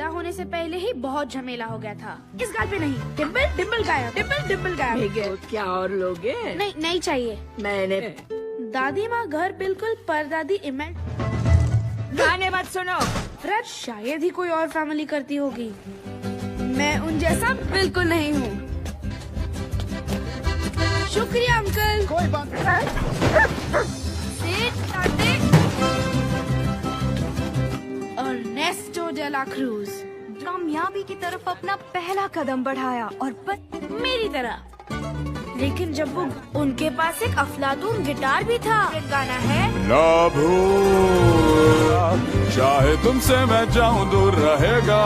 पैदा होने से पहले ही बहुत झमेला हो गया था। इस गाल पे नहीं, डिम्पल डिम्पल गाया, डिम्पल डिम्पल गाया। तो क्या और लोगे? नहीं नहीं चाहिए। मैंने दादी माँ घर बिल्कुल परदादी इमेज। गाने मत सुनो। फ्रेड शायद ही कोई और फैमिली करती होगी। मैं उन जैसा बिल्कुल नहीं हूँ। शुक्रिया अंकल। कोई बात अर्नेस्टो डे ला क्रूज कामयाबी की तरफ अपना पहला कदम बढ़ाया और मेरी तरह। लेकिन जब वो उनके पास एक अफलातून गिटार भी था। गाना है ना भूल, चाहे तुमसे मैं जाऊं दूर रहेगा,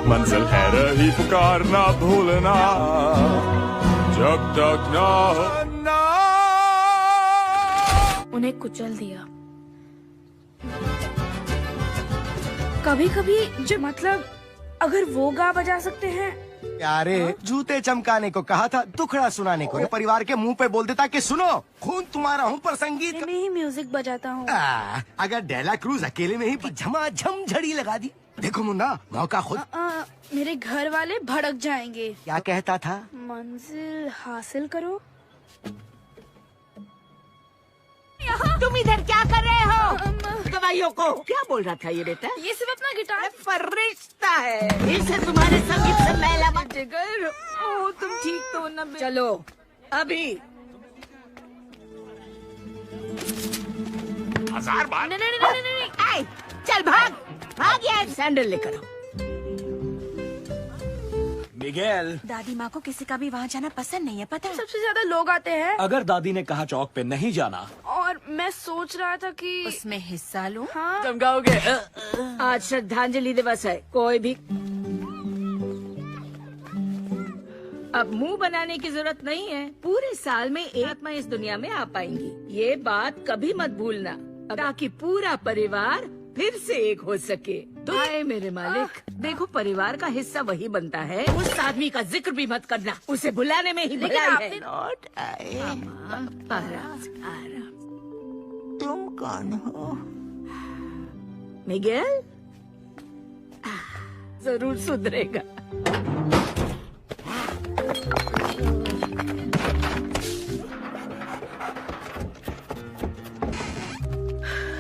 मंजिल है रही पुकार ना भूलना, जब तक ना हो ना। उन्हें कुचल दिया। कभी कभी जो मतलब अगर वो गा बजा सकते हैं। यारे जूते चमकाने को कहा था, दुखड़ा सुनाने को। परिवार के मुंह पे बोल देता कि सुनो, खून तुम्हारा हूँ पर संगीत मैं ही म्यूजिक बजाता हूँ। अगर डेला क्रूज अकेले में ही झमाझम झड़ी लगा दी। देखो मुन्ना, मौका खुद। मेरे घर वाले भड़क जाएंगे। क्या कहता था? मंजिल हासिल करो। तुम इधर क्या कर रहे हो? दवाइयों को क्या बोल रहा था ये बेटा? ये सिर्फ अपना गिटार फरिश्ता है, इसे तुम्हारे संगीत से मैला मत। जिगर, ओ तुम ठीक तो न? चलो अभी 1000 बार। नहीं नहीं नहीं नहीं। आई, चल भाग भाग यार। सैंडल लेकर आओ। मिगेल, दादी माँ को किसी का भी वहाँ जाना पसंद नहीं है, पता है? सबसे ज्यादा लोग आते हैं। अगर दादी ने कहा चौक पे नहीं जाना। और मैं सोच रहा था कि उसमें हिस्सा लूं। हाँ तुम गाओगे? आज श्रद्धांजलि दिवस है, कोई भी अब मुंह बनाने की जरूरत नहीं है। पूरे साल में एक आत्मा इस दुनिया में आ पाएंगी, ये बात कभी मत भूलना, ताकि पूरा परिवार फिर से एक हो सके। आए मेरे मालिक, देखो परिवार का हिस्सा वही बनता है। उस आदमी का जिक्र भी मत करना, उसे बुलाने में ही भलाई है। लौट आए। आराम। तुम कौन हो? मिगेल जरूर सुधरेगा।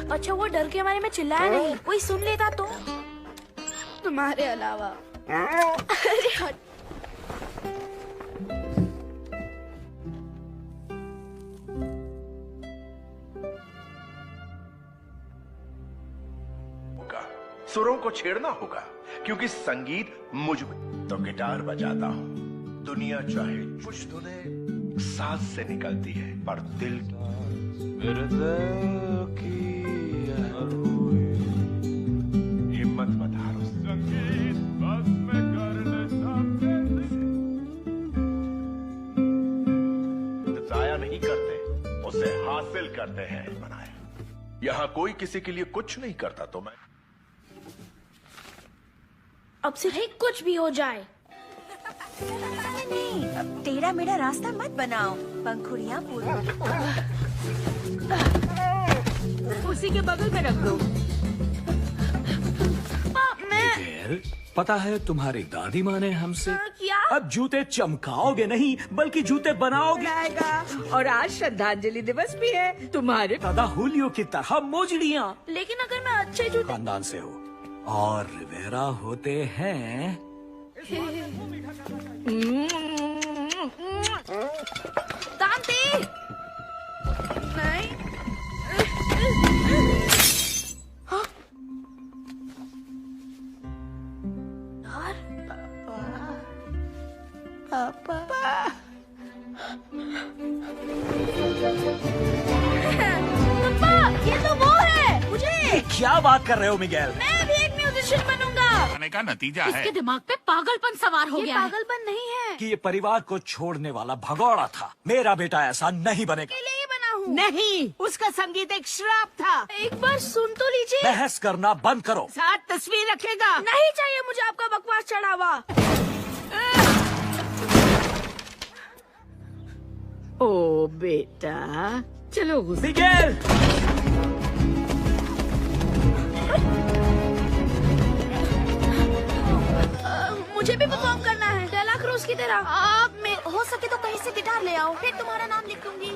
अच्छा वो डर के मारे में चिल्लाया नहीं, कोई सुन लेता तो। तुम्हारे अलावा। अरे हट। सुरों को छेड़ना होगा, क्योंकि संगीत मुझ में। तो गिटार बजाता हूँ, दुनिया चाहे कुछ धुने सांस से निकलती है, पर दिल हिम्मत मत हारो। संगीत बस में करने सामने जाया नहीं करते, उसे हासिल करते हैं। बनाए यहाँ कोई किसी के लिए कुछ नहीं करता, तो मैं अब से ही कुछ भी हो जाए। नहीं, अब टेढ़ा मेढ़ा रास्ता मत बनाओ। पंखुड़ियाँ पूरी। उसी के बगल में रख दो। मिगेल, पता है तुम्हारी दादी माँ ने हमसे क्या? अब जूते चमकाओगे नहीं बल्कि जूते बनाओगे। और आज श्रद्धांजलि दिवस भी है तुम्हारे। दादा हुलियो की तरह मोजड़ियाँ। लेकिन अगर मैं अच्छे जूते। खानदान से हो और रिवेरा होते हैं। दांती नहीं। पापा ये तो वो है। मुझे क्या बात कर रहे हो मिगेल? मैं भी एक म्यूजिशियन बनूंगा। आने का नतीजा है इसके दिमाग पे पागलपन सवार हो ये गया है। पागलपन नहीं है। कि ये परिवार को छोड़ने वाला भगौड़ा था। मेरा बेटा ऐसा नहीं बनेगा। अकेले ही बना हूँ। नहीं, उसका संगीत एक श्राप था। एक बार सुन तो लीजिए। बहस करना बंद करो। साथ तस्वीर रखेगा। नहीं चाहिए मुझे आपका बकवास चढ़ावा। ओ बेटा, चलो मिगेल, मुझे भी परफॉर्म करना है डेला क्रूज की तरह। आप में हो सके तो कहीं से गिटार ले आओ, फिर तुम्हारा नाम लिख दूंगी।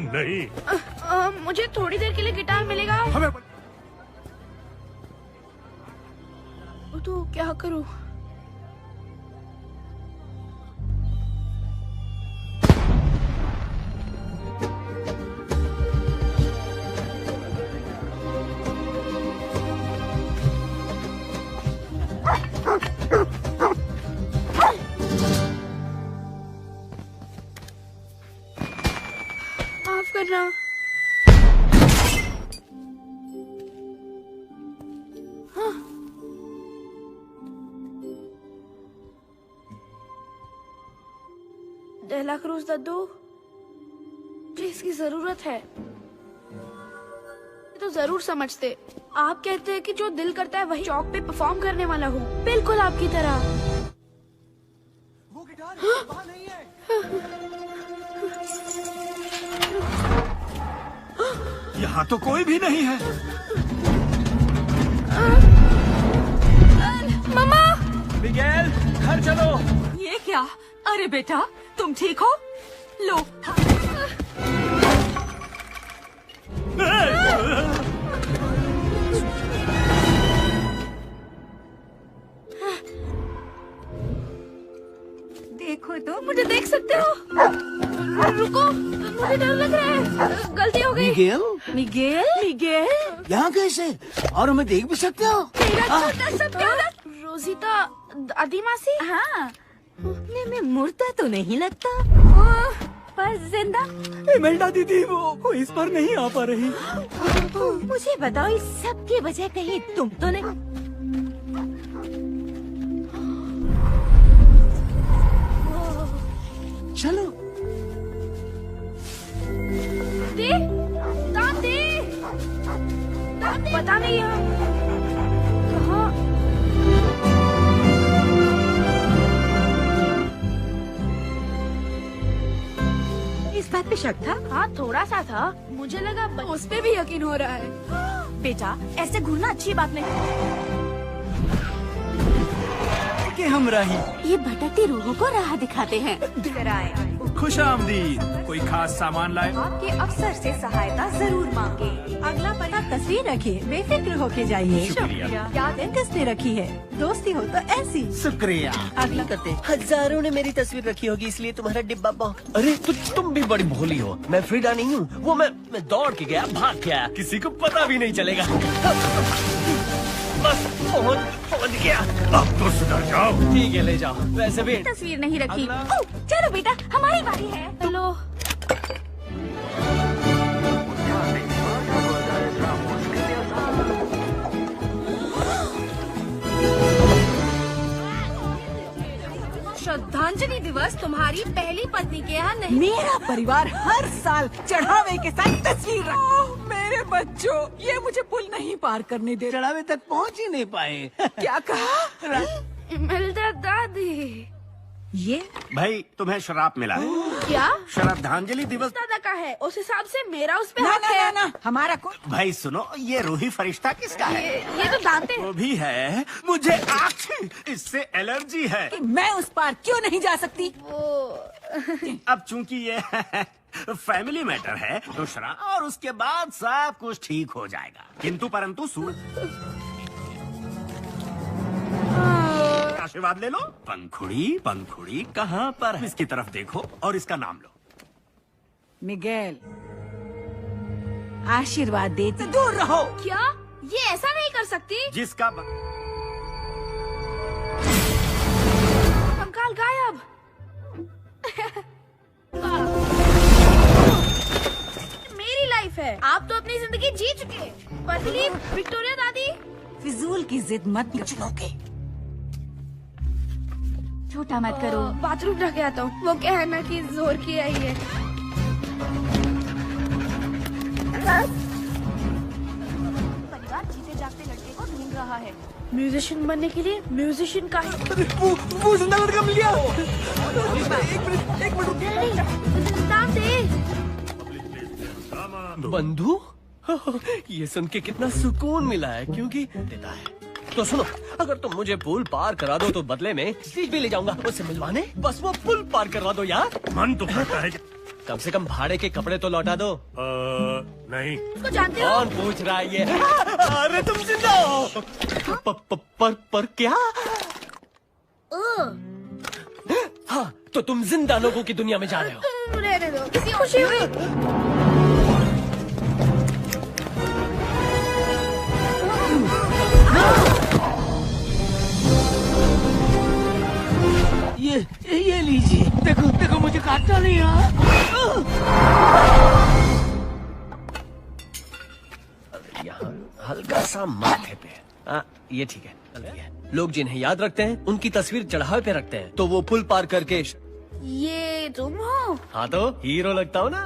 नहीं। मुझे थोड़ी देर के लिए गिटार मिलेगा? हमें तो क्या करूं? माफ करना। डेला क्रूज दद्दू, प्लीज की जरूरत है। तो जरूर समझते। आप कहते हैं कि जो दिल करता है वही चौक पे परफॉर्म करने वाला हूँ, बिल्कुल आपकी तरह। वो गिटार वहाँ नहीं है। यहाँ तो कोई भी नहीं है। मम्मा! मिगेल, घर चलो। ये क्या? अरे बेटा, तुम ठीक हो? लो। देखो तो मुझे देख सकते हो? रुको, मुझे डर लग रहा है। गलती हो गई। मिगेल, मिगेल, मिगेल, यहाँ कैसे? और हमें देख भी सकते हो? मेरा छोटा सा प्यारा रोजिता दादी मासी। हाँ, उठने में मुर्दा तो नहीं लगता, पर जिंदा। इमेल्डा दीदी वो इस पर नहीं आ पा रही। मुझे बताओ, इस सब की वजह कहीं तुम तो नहीं? चलो। दे, दान दे। पता नहीं है कहाँ। इस बात पे शक था? हाँ, थोड़ा सा था। मुझे लगा उस पे भी यकीन हो रहा है। बेटा, ऐसे घूरना अच्छी बात नहीं। के हम रही। ये भटकती रूहों को राह दिखाते हैं। खुश आमदीद। कोई खास सामान लाए? आपके अफसर से सहायता जरूर मांगे। अगला पता तस्वीर रखिए, बेफिक्र होके जाइए। शुक्रिया। याद है किसने रखी है? दोस्ती हो तो ऐसी। शुक्रिया। अगला करते। हजारों ने मेरी तस्वीर रखी होगी, इसलिए तुम्हारा डिब्बा बॉक्स। अरे तुम भी बड़ी भोली हो। मैं फ्रीडा नहीं हूँ। वो मैं दौड़ के गया, भाग के आया, किसी को पता भी नहीं चलेगा। बस पहुंच गया। अब तो सुधर जाओ। ठीक है, ले जाओ। वैसे भी तस्वीर नहीं रखी। चलो बेटा, हमारी बारी है। चलो। श्रद्धांजलि दिवस तुम्हारी पहली पत्नी के यहाँ नहीं। मेरा परिवार हर साल चढ़ावे के साथ तस्वीर रखता। मेरे बच्चों, ये मुझे पुल नहीं पार करने दे। चढ़ावे तक पहुँच ही नहीं पाए। क्या कहा? इमेल्डा दादी। ये भाई तुम्हें शराब मिला है। क्या? श्रद्धांजलि दिवस। दादा का है, उस हिसाब से मेरा उस पे ना हक ना है। ना, हमारा कोई। भाई सुनो, ये रूही फरिश्ता किसका है? ये तो दांते। वो भी है। मुझे आँख इससे एलर्जी है। कि मैं उस पार क्यों नहीं जा सकती? अब चूंकि ये फैमिली मैटर है तो शराब और उसके बाद सब कुछ ठीक हो जाएगा। किंतु परंतु आशीर्वाद ले लो। पंखुड़ी कहाँ पर है? इसकी तरफ देखो और इसका नाम लो। मिगेल, आशीर्वाद देती दूर रहो। क्या? ये ऐसा नहीं कर सकती। जिसका कंकाल गायब। मेरी लाइफ है, आप तो अपनी जिंदगी जी चुके। पतली विक्टोरिया दादी। फिजूल की जिद मत चुनोगे। छोटा मत करो। बाथरूम रख के आता हूँ। वो क्या है ना कि जोर की आई है। परिवार जीते जागते लड़के को ढूंढ रहा है। म्यूजिशियन बनने के लिए म्यूजिशियन का वो जिंदा लड़का मिल गया। एक मिनट। दाम दे। बंधु, ये सुन के कितना सुकून मिला है, क्योंकि देता है। तो सुनो, अगर तुम मुझे पुल पार करा दो तो बदले में स्टीज भी ले जाऊंगा उससे मिलवाने। बस वो पुल पार करवा दो यार। मन तो करता है। कम से कम भाड़े के कपड़े तो लौटा दो। नहीं। उसको जानते हो? कौन पूछ रहा है ये? अरे तुम जिंदा हो? पर क्या? हाँ, तो तुम जिंदा लोगों की दुनिया में जा रहे हो। रहने दो, किसी खुशी हुई। ये लीजिए। देखो देखो मुझे काटना नहीं यार। यहाँ हल्का सा माथे पे। ये ठीक है। लोग जिन्हें याद रखते हैं उनकी तस्वीर चढ़ावे पे रखते हैं, तो वो पुल पार करके। ये तुम हो? हाँ तो हीरो लगता हो ना।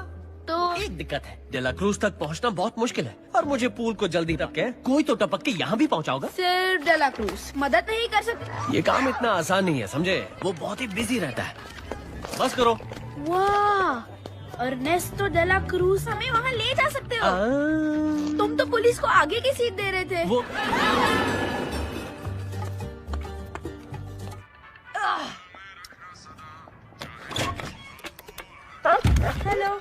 तो एक दिक्कत है, डेला क्रूज तक पहुँचना बहुत मुश्किल है और मुझे पुल को जल्दी टपके कोई तो टपक के यहाँ भी पहुँचाओगा। सिर्फ डेला क्रूज मदद नहीं कर सकती? ये काम इतना आसान नहीं है समझे, वो बहुत ही बिजी रहता है। बस करो। वाह, अर्नेस्टो डेला क्रूज हमें वहाँ ले जा सकते हो। तुम तो पुलिस को आगे की सीट दे रहे थे। वो हेलो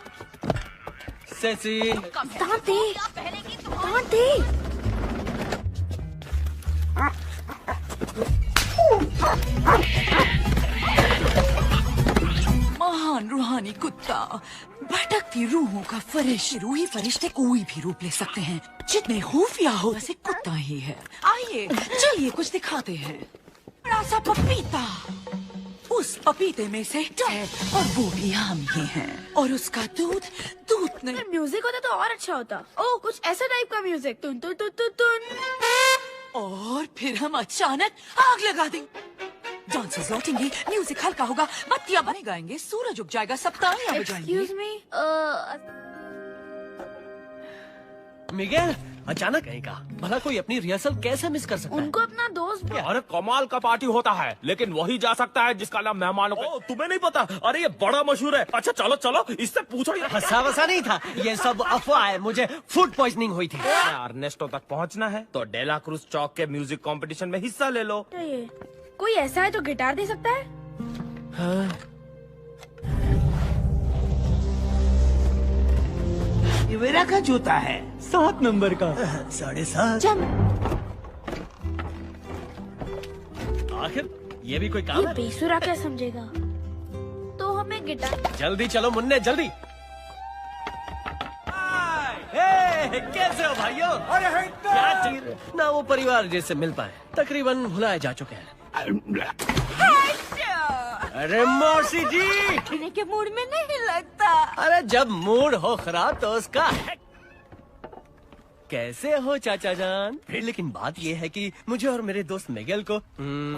सेसी। दांत दे, दांत दे। महान रूहानी कुत्ता, भटकती रूहों का फरिश्ता। रूही फरिश्ते कोई भी रूप ले सकते हैं, जितने खुफिया हो वैसे कुत्ता ही है। आइए चलिए कुछ दिखाते हैं। बड़ा सा पपीता, उस पपीते में से है और वो भी हम ही हैं। और उसका दूध नहीं। म्यूजिक होता तो और अच्छा होता। ओ, कुछ ऐसा टाइप का म्यूजिक। तुन तुन तुन तुन तुन। और फिर हम अचानक आग लगा देंगे। डांसर्स लौटेंगे, म्यूजिक हल्का होगा, बत्तियां बने गाएंगे, सूरज उग जाएगा, सब तालियां बजाएंगे। Excuse me, मिगेल, अचानक कहीं का भला कोई अपनी रिहर्सल कैसे मिस कर सकता है? उनको अपना दोस्त। अरे कमाल का पार्टी होता है, लेकिन वही जा सकता है जिसका नाम मेहमानों को। तुम्हें नहीं पता? अरे ये बड़ा मशहूर है। अच्छा चलो चलो, इससे पूछो। हंसा वसा नहीं था, ये सब अफवाह है। मुझे फूड पॉइजनिंग हुई थी। अर्नेस्टो तक पहुंचना है तो डेला क्रूज चौक के म्यूजिक कंपटीशन में हिस्सा ले लो। कोई ऐसा है तो गिटार दे सकता है? हाँ। ये मेरा का जूता है, 7 नंबर का। 7.5। आखिर ये भी कोई काम ये है? बेसुरा क्या समझेगा? तो हमें गिटार। जल्दी चलो मुन्ने, जल्दी। हे, कैसे हो भाइयों? क्या चीज ना वो परिवार जैसे मिल पाए, तकरीबन भुलाए जा चुके हैं। अरे मौसी जी, पीने के मूड में नहीं लगता। अरे जब मूड हो खराब तो उसका कैसे हो चाचा जान? लेकिन बात ये है कि मुझे और मेरे दोस्त मिगेल को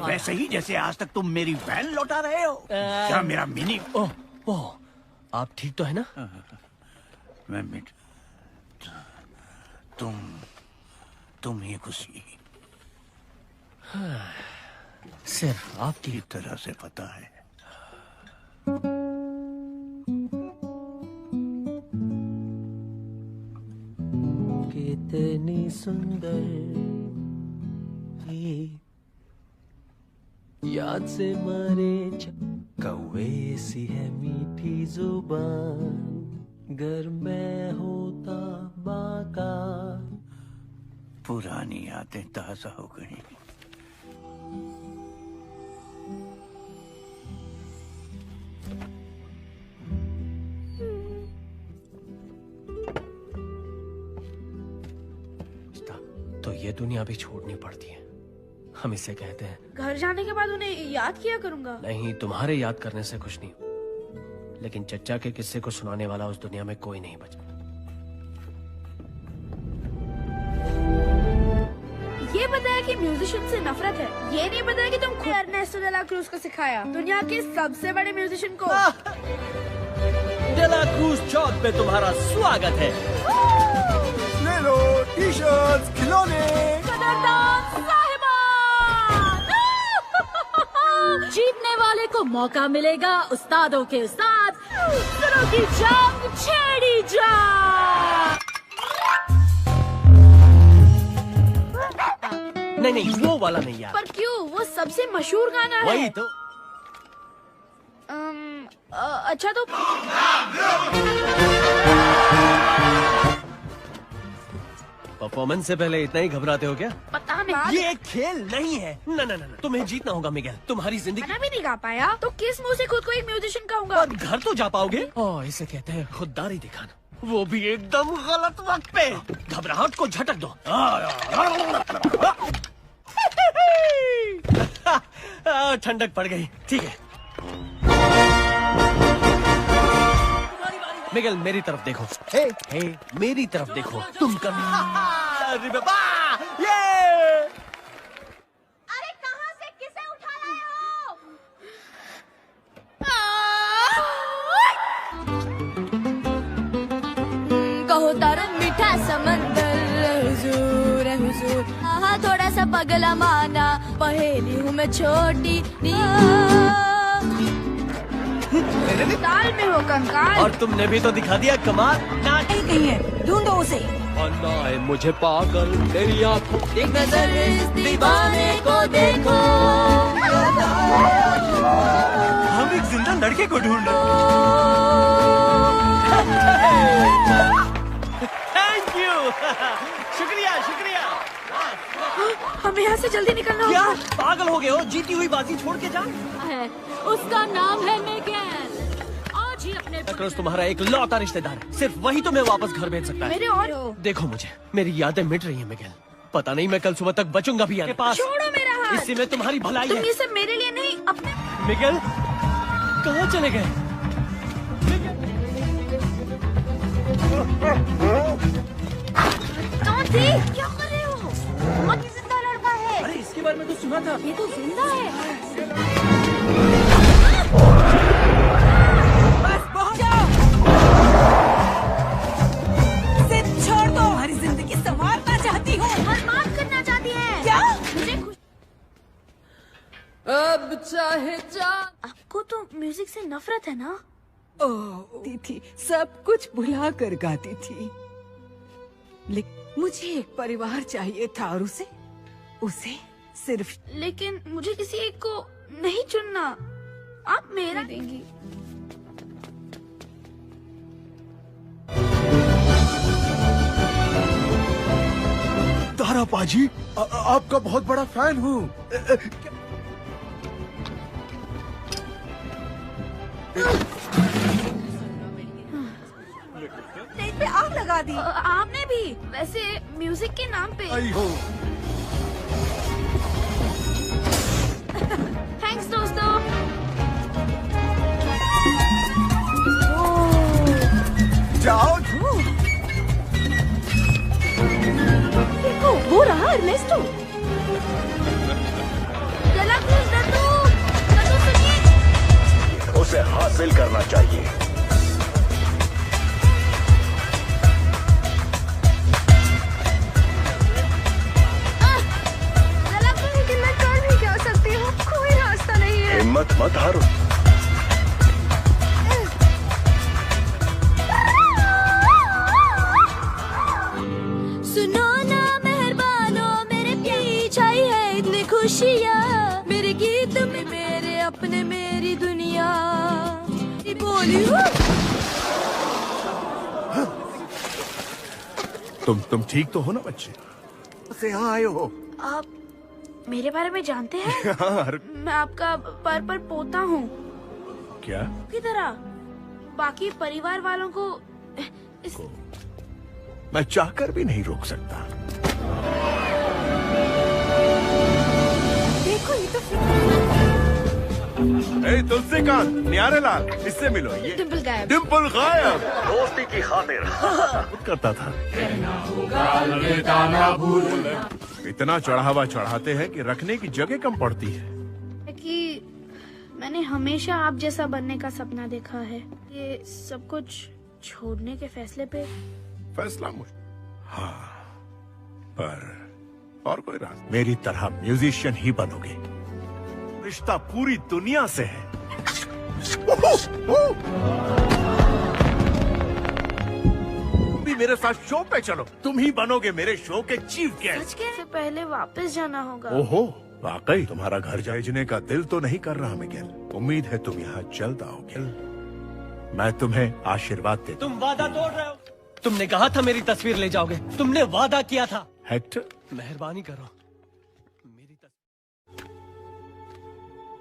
वैसे ही जैसे आज तक तुम मेरी वैन लौटा रहे हो। क्या मेरा मिनी? ओह, आप ठीक तो है ना? मैं मिट तुम ही खुशी। सिर्फ आपकी तरह से पता है। कितनी सुंदर याद से मारे कौवे सी है मीठी जुबान, घर में होता बाका। पुरानी यादें ताजा हो गई। तो ये दुनिया भी छोड़नी पड़ती है, हम इसे कहते हैं। घर जाने के बाद उन्हें याद किया करूंगा। नहीं, तुम्हारे याद करने से कुछ नहीं, लेकिन चच्चा के किस्से को सुनाने वाला उस दुनिया में कोई नहीं बचा। ये बताया कि म्यूजिशियन से नफरत है, ये नहीं बताया कि तुम खुद अर्नेस्टो डेला क्रूज को सिखाया, दुनिया के सबसे बड़े म्यूजिशियन को। डेला क्रूज चौक पे तुम्हारा स्वागत है। ले लो टी-शर्ट्स, खिलौने। जीतने वाले को मौका मिलेगा उस्तादों के उस्ताद की जंग छेड़ी जा। नहीं नहीं, वो वाला नहीं यार। पर क्यों? वो सबसे मशहूर गाना है। वही तो। अच्छा तो परफॉर्मेंस से पहले इतना ही घबराते हो क्या? पता नहीं। ये एक खेल नहीं है। ना ना ना, तुम्हें जीतना होगा मिगेल। तुम्हारी जिंदगी। गाना भी नहीं गा पाया तो किस मुंह से खुद को एक म्यूजिशियन कहूंगा? और घर तो जा पाओगे? ओह, इसे कहते हैं खुददारी दिखाना। वो भी एकदम गलत वक्त पे। घबराहट को झटक दो। ठंडक पड़ गई। ठीक है मिगेल, मेरी तरफ देखो। हे मेरी तरफ देखो। तुम अरे बाबा, ये अरे कहां से किसे उठा लाए हो? कहो तारो मीठा समंदर हुजूर हुजूर, हाँ थोड़ा सा पगला माना, पहेली हूँ मैं छोटी ताल में हो कंकाल। और तुमने भी तो दिखा दिया कमाल। कहीं है, ढूंढो उसे। अन्ना मुझे पागल तेरी आंखों। एक नजर इस दीवाने को देखो। हम एक जिंदा लड़के को ढूंढ रहे। Thank you. शुक्रिया शुक्रिया। हमें यहाँ से जल्दी निकलना क्या होगा। पागल हो गए हो? जीती हुई बाजी छोड़ के जा। उसका नाम है मिगेल। आज ही अपने क्रॉस तुम्हारा एक लौता रिश्तेदार है। सिर्फ वही तुम्हें वापस घर भेज सकता है। मेरे और देखो मुझे, मेरी यादें मिट रही हैं मिगेल। पता नहीं मैं कल सुबह तक बचूंगा भी आपके पास। छोड़ो मेरा हाथ। इसी में तुम्हारी भलाई तुम है। ये सब मेरे लिए नहीं अपने। मिगेल कहाँ चले गए? कौन थी? क्या कर रहे हो? बहुत जिंदा लड़का है। अरे इसके बारे में तो सुना था। ये तो जिंदा है। बस पहुंच जाओ। सिर्फ छोड़ दो। हमारी जिंदगी संवारना चाहती हूँ। बर्बाद करना चाहती है। क्या? मुझे खुश अब चाहे जा। आपको तो म्यूजिक से नफरत है ना? थी सब कुछ भुला कर गाती थी, लेकिन मुझे एक परिवार चाहिए था और उसे सिर्फ। लेकिन मुझे किसी एक को नहीं चुनना। आप मेरा देंगी। तारा पाजी, आपका बहुत बड़ा फैन हूँ। स्टेज पे आग लगा दी। आपने भी। वैसे म्यूजिक के नाम पे। आई हो। थैंक्स दोस्तों। जाओ। देखो वो रहा अर्नेस्टो। चला प्लीज दद्दू। दद्दू सुनिए। उसे हासिल करना चाहिए। लेकिन मैं कर भी क्या सकती हूँ? कोई रास्ता नहीं है। हिम्मत मत हारो। सुनो ना मेहरबानो, मेरे पीछे आई है इतनी खुशियाँ। मेरे गीत में मेरे अपने मेरी दुनिया बोली। तुम ठीक तो हो ना बच्चे? से यहाँ आए हो? आप मेरे बारे में जानते हैं? हाँ। मैं आपका पर पोता हूँ। क्या? की तरह बाकी परिवार वालों को मैं चाहकर भी नहीं रोक सकता। देखो ये तो तुलसीकांत, न्यारे लाल, इससे मिलो। ये डिम्पल गायब। डिम्पल गायब। दोस्ती की खातिर करता था। इतना चढ़ावा चढ़ाते हैं कि रखने की जगह कम पड़ती है। कि मैंने हमेशा आप जैसा बनने का सपना देखा है। ये सब कुछ छोड़ने के फैसले पे फैसला हाँ, पर और कोई रास्ता? मेरी तरह म्यूजिशियन ही बनोगे। रिश्ता पूरी दुनिया से है। पूरी मेरे साथ शो पे चलो, तुम ही बनोगे मेरे शो के चीफ गेस्ट। सच कहने से पहले वापस जाना होगा। ओहो, वाकई तुम्हारा घर भेजने का दिल तो नहीं कर रहा मिगेल। उम्मीद है तुम यहाँ जल्द आओगे। मैं तुम्हें आशीर्वाद देता तुम वादा तोड़ रहे हो। तुमने कहा था मेरी तस्वीर ले जाओगे, तुमने वादा किया था। हेक्टर, मेहरबानी करो,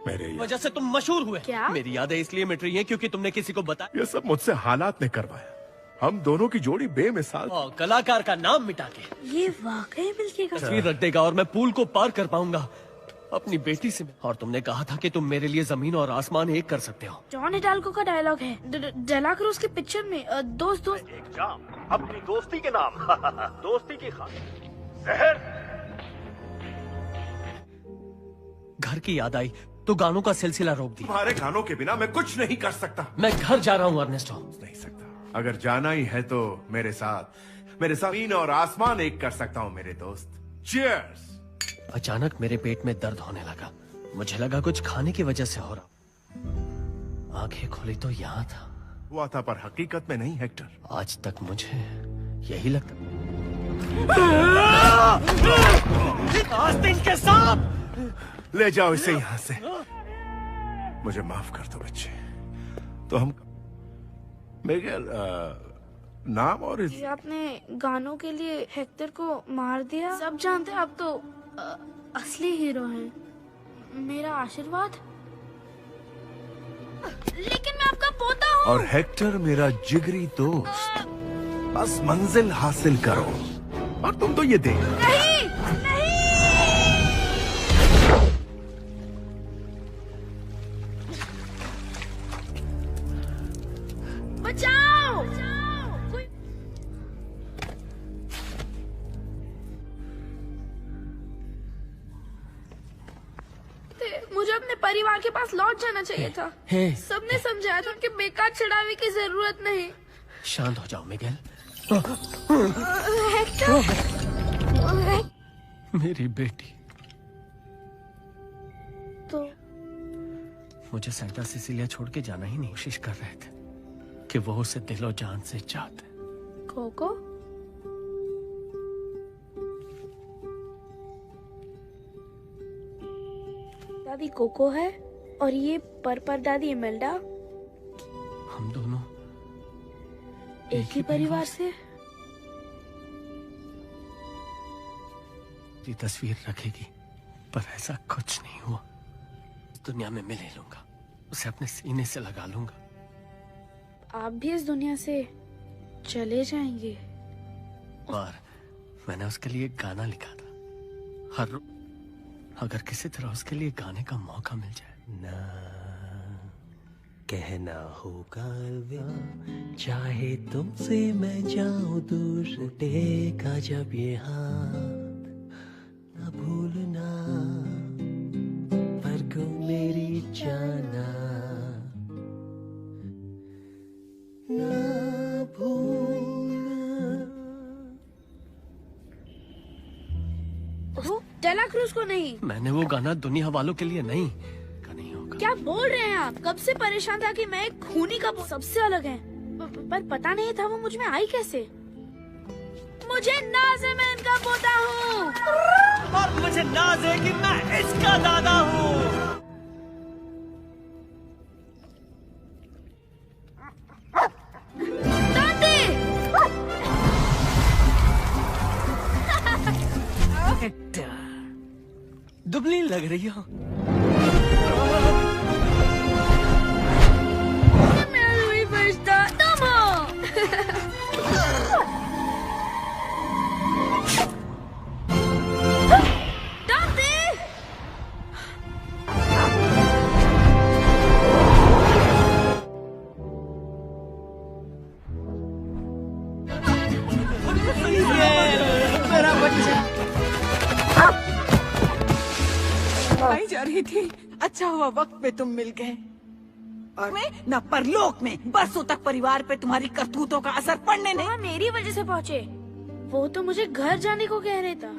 मेरे वजह से तुम मशहूर हुए। क्या? मेरी यादें इसलिए मिट रही हैं क्योंकि तुमने किसी को बताया। ये सब मुझसे हालात ने करवाया। हम दोनों की जोड़ी बेमिसाल। कलाकार का नाम मिटा के ये वाकई मिल्की का तस्वीर रख देगा और मैं पूल को पार कर पाऊंगा अपनी बेटी से। और तुमने कहा था कि तुम मेरे लिए जमीन और आसमान एक कर सकते हो। जॉन हिडाल्गो का डायलॉग है डेला क्रूज की पिक्चर में। दोस्त एक जाम अपनी दोस्ती के नाम दोस्ती की खातिर जहर। घर की याद आई तो गानों का सिलसिला रोक दिया। तुम्हारे गानों के बिना मैं कुछ नहीं कर सकता। मैं घर जा रहा हूँ अर्नेस्टो। नहीं सकता। अगर जाना ही है तो मेरे साथ जमीन और आसमान एक कर सकता हूँ मेरे दोस्त। चीयर्स। अचानक मेरे पेट में दर्द होने लगा। मुझे लगा कुछ खाने की वजह से हो रहा। आंखें खोली तो यहाँ था। हुआ था पर हकीकत में नहीं हेक्टर। आज तक मुझे यही लगता। आस्तीन के सांप! ले जाओ इसे यहाँ से। मुझे माफ कर दो बच्चे। तो हम मिगेल, नाम और जी, आपने गानों के लिए हेक्टर को मार दिया। सब जानते हैं आप तो असली हीरो हैं। मेरा आशीर्वाद। लेकिन मैं आपका पोता हूँ। और हेक्टर मेरा जिगरी दोस्त। बस मंजिल हासिल करो और तुम तो ये देख। नहीं, नहीं। बचाओ! मुझे अपने परिवार के पास लौट जाना चाहिए था। सबने समझाया था कि बेकार चढ़ावे की जरूरत नहीं। शांत हो जाओ मिगेल। मेरी बेटी। तो मुझे सेंटा सिसिलिया छोड़ के जाना ही नहीं। कोशिश कर रहे थे कि वो उसे दिलो जान से चाहते। कोको? दादी कोको है और ये पर दादी इमेल्डा। हम दोनों एक ही परिवार से। ये तस्वीर रखेगी पर ऐसा कुछ नहीं हुआ। इस दुनिया में मैं ले लूंगा, उसे अपने सीने से लगा लूंगा। आप भी इस दुनिया से चले जाएंगे। और मैंने उसके लिए एक गाना लिखा था। हर अगर किसी तरह उसके लिए गाने का मौका मिल जाए। ना कहना होगा अलविदा, चाहे तुमसे मैं जाऊं दूर, टूटेगा जब ये हाथ, ना भूलना पर को मेरी जाना, ना भूलना। डेला क्रूज को नहीं। मैंने वो गाना दुनिया वालों के लिए नहीं। क्या बोल रहे हैं आप? कब से परेशान था कि मैं एक खूनी का सबसे अलग है, पर पता नहीं था वो मुझ में आई कैसे। मुझे नाज है मैं इनका पोता हूँ और मुझे नाज है कि मैं इसका दादा हूँ। दुबली लग रही हो। आई जा रही थी, अच्छा हुआ वक्त पे तुम मिल गए। और मैं न परलोक में बरसों तक परिवार पे तुम्हारी करतूतों का असर पड़ने नहीं। वहाँ मेरी वजह से पहुँचे। वो तो मुझे घर जाने को कह रहे था।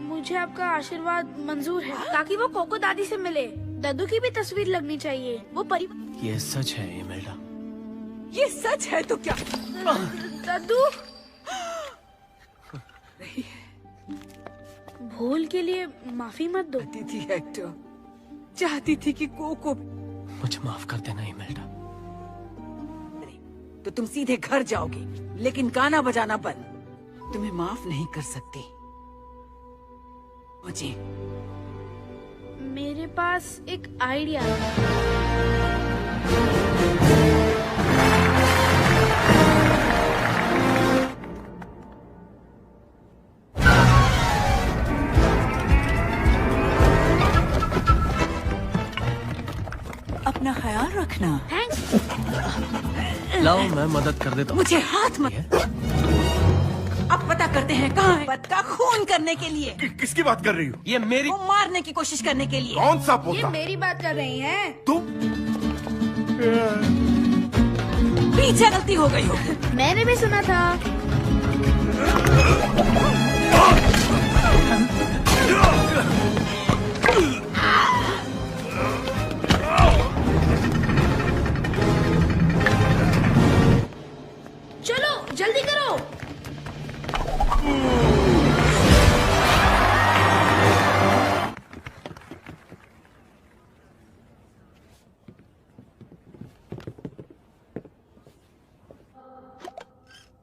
मुझे आपका आशीर्वाद मंजूर है ताकि वो कोको दादी से मिले। दादू की भी तस्वीर लगनी चाहिए। वो ये सच है इमेल्डा? ये सच है तो क्या? दादू भूल के लिए माफी मत दो। थी हेक्टर, चाहती थी कि कोको। मुझे माफ कर देना इमेल्डा। तो तुम सीधे घर जाओगे, लेकिन गाना बजाना बंद। तुम्हें माफ नहीं कर सकती मुझे। मेरे पास एक आइडिया है। अपना ख्याल रखना। थैंक्स। लाओ मैं मदद कर देता हूँ। मुझे हाथ मत। अब पता करते हैं कहाँ है पत का खून करने के लिए। किसकी बात कर रही हो? ये मेरी। वो मारने की कोशिश करने के लिए। कौन सा पोता? ये मेरी बात कर रही हैं। तुम? पीछे गलती हो गई हो। मैंने भी सुना था। चलो जल्दी करो।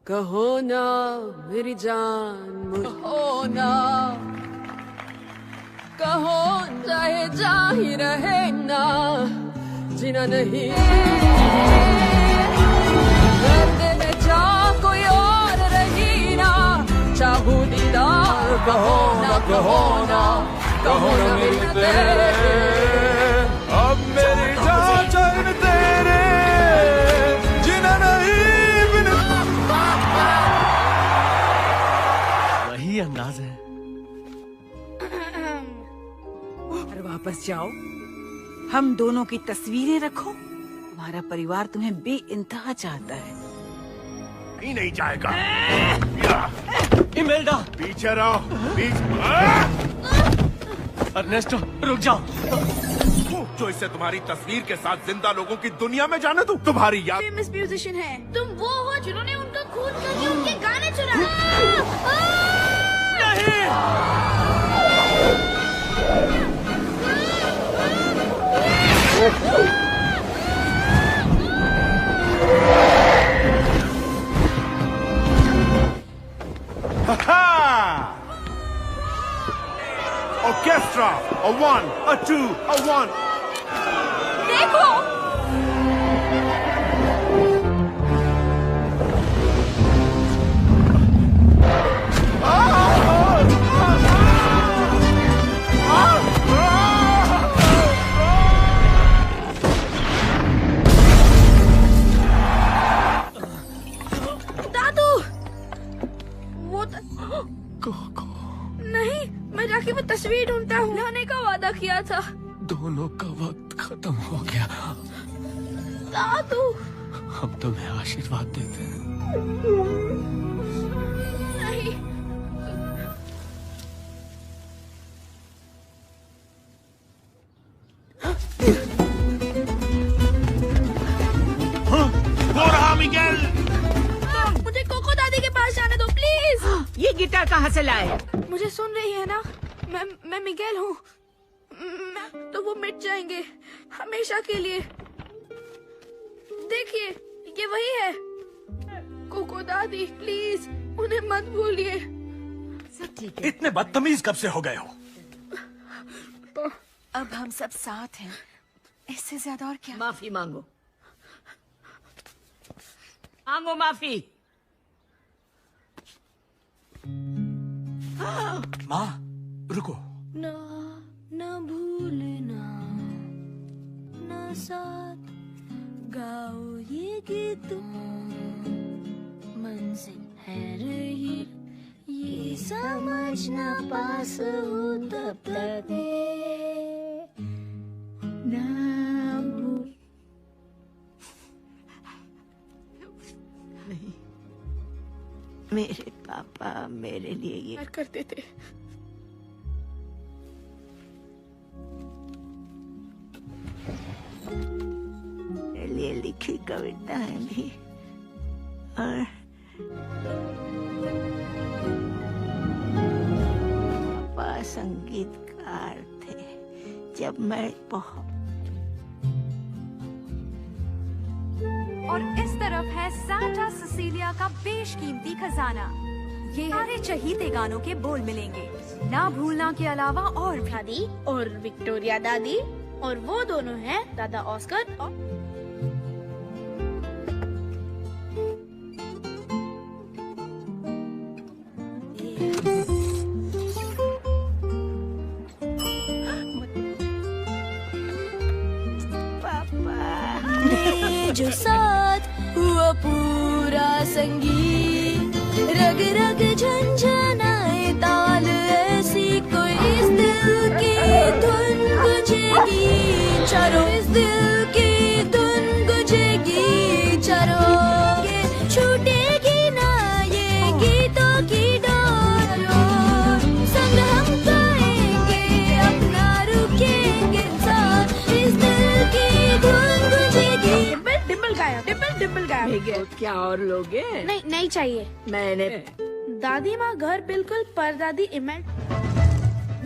कहो ना मेरी जान, कहो ना, कहो चाहे जा ही रहे ना, जीना नहीं दर्द में जा कोई और रही ना, चाहू दीदार कहो ना, कहो ना, कहो ना मेरी तेरे, अब मेरी जान चैन तेरे, जीना नहीं बिन। वही अंदाज है। और वापस जाओ, हम दोनों की तस्वीरें रखो। हमारा परिवार तुम्हें बेइंतहा चाहता है। ही नहीं जाएगा। इमेल्डा पीछे रहो। अर्नेस्टो रुक जाओ। जो इसे तुम्हारी तस्वीर के साथ जिंदा लोगों की दुनिया में जाने दूं? तुम्हारी याद। फेमस म्यूजिशियन है। तुम वो हो जिन्होंने उनका खून करके उनके गाने चुराए। Orchestra, a 1, a 2, a 1. देखो दादू, वो नहीं, मैं जाके वो तस्वीर ढूंढता हूँ। लाने का वादा किया था। दोनों का वक्त खत्म हो गया। दादू हम तुम्हें आशीर्वाद देते हैं। नहीं, वो रहा मिगेल। मुझे कोको दादी के पास जाने दो प्लीज। ये गिटार कहाँ से लाए? मुझे सुन रही है ना? मैं मिगेल हूँ। तो वो मिट जाएंगे हमेशा के लिए। देखिए ये वही है। कोको दादी प्लीज उन्हें मत भूलिए। सब ठीक है। इतने बदतमीज कब से हो गए हो? अब हम सब साथ हैं, इससे ज्यादा और क्या? माफी मांगो, मांगो माफी। माँ रुको। ना ना भूलना, ना साथ गाओ ये गीत, मंजिल है रही ये समझना, पास हो तब तक ना भूल। नहीं, मेरे पापा मेरे लिए ये प्यार करते थे। मेरे लिए लिखी कविताएं भी और संगीतकार थे जब मैं बहुत। और इस तरफ है सांता सिसिलिया का बेशकीमती खजाना। ये सारे चहीते गानों के बोल मिलेंगे, ना भूलना के अलावा और भी। दादी और विक्टोरिया दादी, और वो दोनों हैं दादा ऑस्कर और जो साथ हुआ पूरा संगीत, रग रग झंझनाए ताल, ऐसी कोई इस दिल की धुन गुजेगी चारों, इस दिल की धुन गुजेगी चारों, ये छूटेगी ना ये गीतों की डोर, संग हम गाएंगे अपना रुकेंगे साथ, इस दिल की धुन गुजेगी। डिम्पल गाया, डिम्पल गाया। क्या और लोगे? नहीं चाहिए। मैंने दादी माँ घर बिल्कुल परदादी इमेज।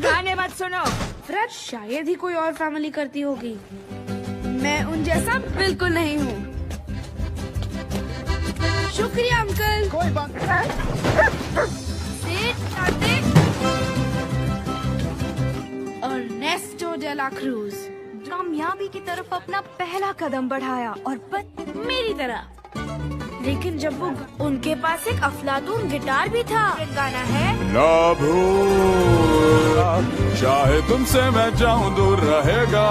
गाने मत सुनो। फ्रेड शायद ही कोई और फैमिली करती होगी, मैं उन जैसा बिल्कुल नहीं हूँ। शुक्रिया अंकल। कोई बात अर्नेस्टो डे ला क्रूज कामयाबी की तरफ अपना पहला कदम बढ़ाया और मेरी तरह। लेकिन जब वो उनके पास एक अफलातून गिटार भी था। गाना है ना भूलना, चाहे तुमसे मैं जाऊं दूर रहेगा,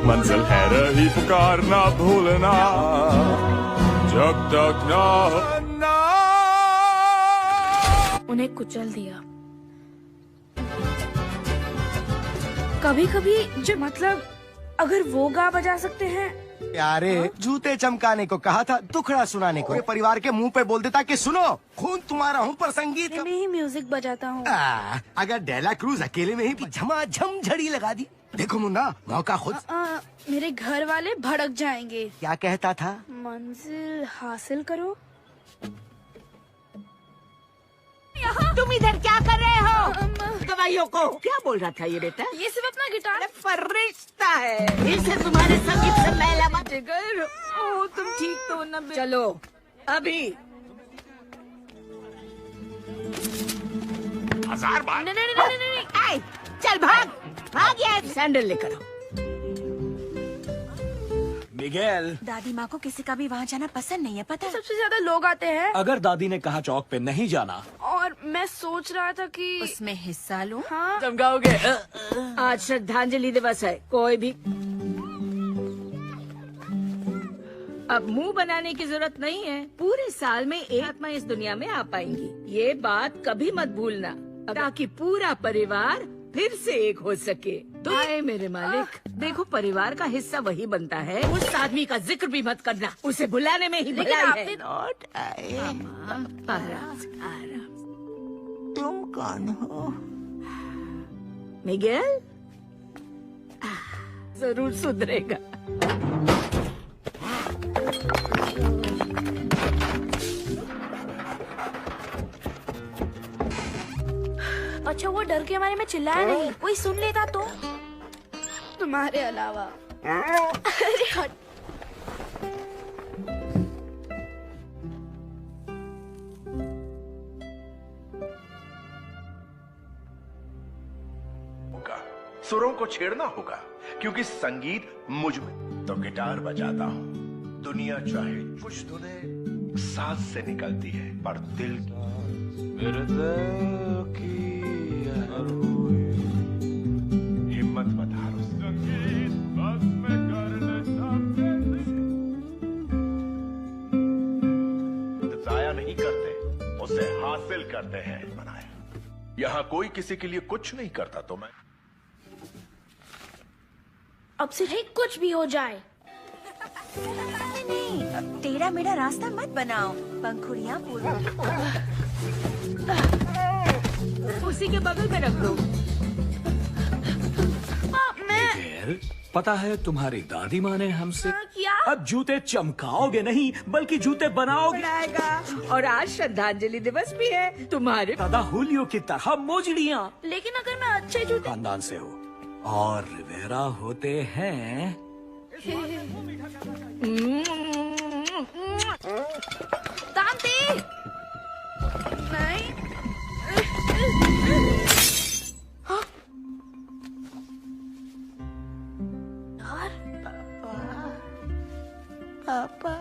मंजिल है रही पुकार ना भूलना, जब तक ना उन्हें कुचल दिया। कभी कभी जो मतलब अगर वो गा बजा सकते हैं। यारे जूते चमकाने को कहा था, दुखड़ा सुनाने को। परिवार के मुंह पे बोल देता कि सुनो खून तुम्हारा हूँ पर संगीत मैं ही म्यूजिक बजाता हूँ। अगर डेला क्रूज अकेले में ही झमाझम झड़ी लगा दी। देखो मुन्ना, मौका खुद। मेरे घर वाले भड़क जाएंगे। क्या कहता था? मंजिल हासिल करो। तुम इधर क्या कर रहे हो? दवाइयों को क्या बोल रहा था ये बेटा? ये सिर्फ अपना गिटार फरिश्ता है, इसे तुम्हारे संगीत से मैला मत कर। ओ तुम ठीक तो न? चलो अभी 1000 बार। नहीं, चल भाग यार, सैंडल लेकर आओ। मिगेल, दादी माँ को किसी का भी वहाँ जाना पसंद नहीं है, पता है? सबसे ज्यादा लोग आते हैं। अगर दादी ने कहा चौक पे नहीं जाना, और मैं सोच रहा था कि उसमें हिस्सा लूं। हाँ। चमकाओगे। आज श्रद्धांजलि दिवस है, कोई भी अब मुंह बनाने की जरूरत नहीं है। पूरे साल में एक आत्मा इस दुनिया में आ पाएंगी, ये बात कभी मत भूलना, ताकि पूरा परिवार फिर से एक हो सके। तो आए मेरे मालिक, देखो परिवार का हिस्सा वही बनता है। उस आदमी का जिक्र भी मत करना, उसे बुलाने में ही भलाई है। लौट आए। आराम। तुम कौन हो? मिगेल जरूर सुधरेगा। अच्छा वो डर के मारे में चिल्लाया नहीं, कोई सुन लेता तो? तुम्हारे अलावा। अरे हट। सुरों को छेड़ना होगा क्योंकि संगीत मुझ में। तो गिटार बजाता हूँ, दुनिया चाहे कुछ धुनें सांस से निकलती है, पर दिल मेरे दिल की हिम्मत मत हारो। जाया नहीं करते, उसे हासिल करते हैं। बनाया यहाँ कोई किसी के लिए कुछ नहीं करता, तो मैं अब से ही कुछ भी हो जाए। नहीं, टेढ़ा मेढ़ा रास्ता मत बनाओ, पंखुड़ियाँ उसी के बगल में रख दो। पता है तुम्हारी दादी माँ ने हमसे क्या? अब जूते चमकाओगे नहीं बल्कि जूते बनाओगे। बनाएगा। और आज श्रद्धांजलि दिवस भी है तुम्हारे दादा हुलियो की तरह मोजड़ियाँ लेकिन अगर मैं अच्छे जूते खानदान से हो और रिवेरा होते हैं। दांती नहीं। पापा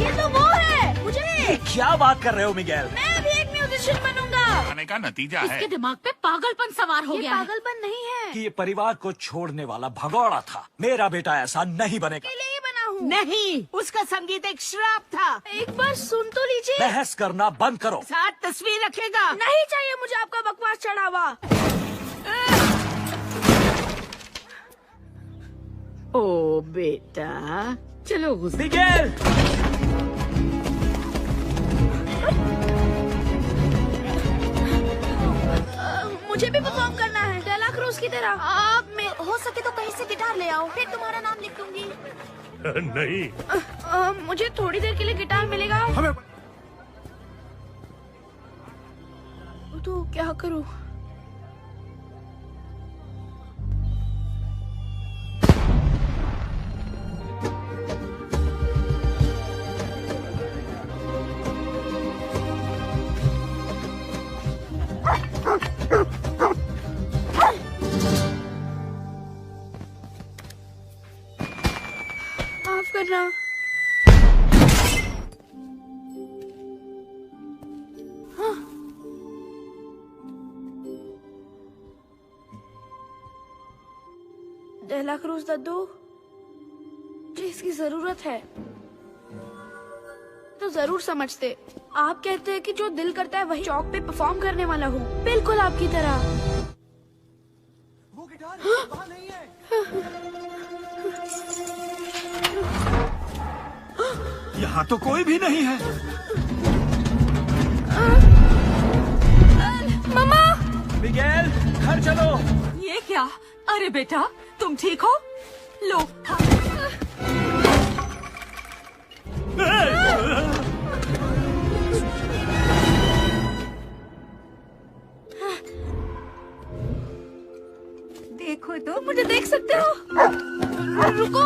ये तो वो है। मुझे क्या बात कर रहे हो मिगेल? मैं भी एक म्यूजिशियन बनूंगा। आने का नतीजा इसके है दिमाग पे पागलपन सवार हो ये गया है। पागलपन नहीं है। कि ये परिवार को छोड़ने वाला भगौड़ा था। मेरा बेटा ऐसा नहीं बनेगा। के लिए ही बना हूँ। नहीं, उसका संगीत एक श्राप था। एक बार सुन तो लीजिए। बहस करना बंद करो। साथ तस्वीर रखेगा। नहीं चाहिए मुझे आपका बकवास चढ़ावा। ओ बेटा, चलो मिगेल! मुझे भी परफॉर्म करना है डेला क्रूज की तरह। आप में हो सके तो कहीं से गिटार ले आओ, फिर तुम्हारा नाम लिख दूंगी। नहीं। मुझे थोड़ी देर के लिए गिटार मिलेगा? हमें तो क्या करूं? माफ करना। डेला क्रूज दद्दू, जिसकी जरूरत है तो जरूर समझते। आप कहते हैं कि जो दिल करता है वही चौक पे परफॉर्म करने वाला हूँ, बिल्कुल आपकी तरह। वो गिटार वहाँ नहीं है। यहाँ तो कोई भी नहीं है। मम्मा! मिगेल, घर चलो। ये क्या? अरे बेटा, तुम ठीक हो? लो। देखो तो, मुझे देख सकते हो? रुको,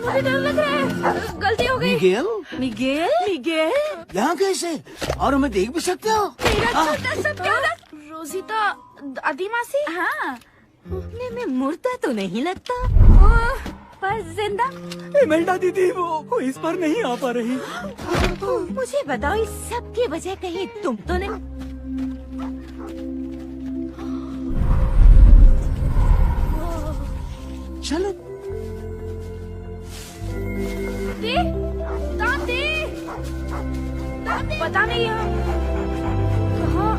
मुझे डर लग रहा है। गलती हो गई। मिगेल? मिगेल? मिगेल? यहाँ कैसे? और हमें देख भी सकते हो? मेरा छोटा सा प्यारा रोजिता दादी मासी। हाँ, में मुर्दा तो नहीं लगता, पर जिंदा। इमेल्डा दीदी वो इस पर नहीं आ पा रही। मुझे बताओ, इस सब की वजह कहीं तुम तो नहीं? चलो। दादी, दादी, पता नहीं है कहाँ।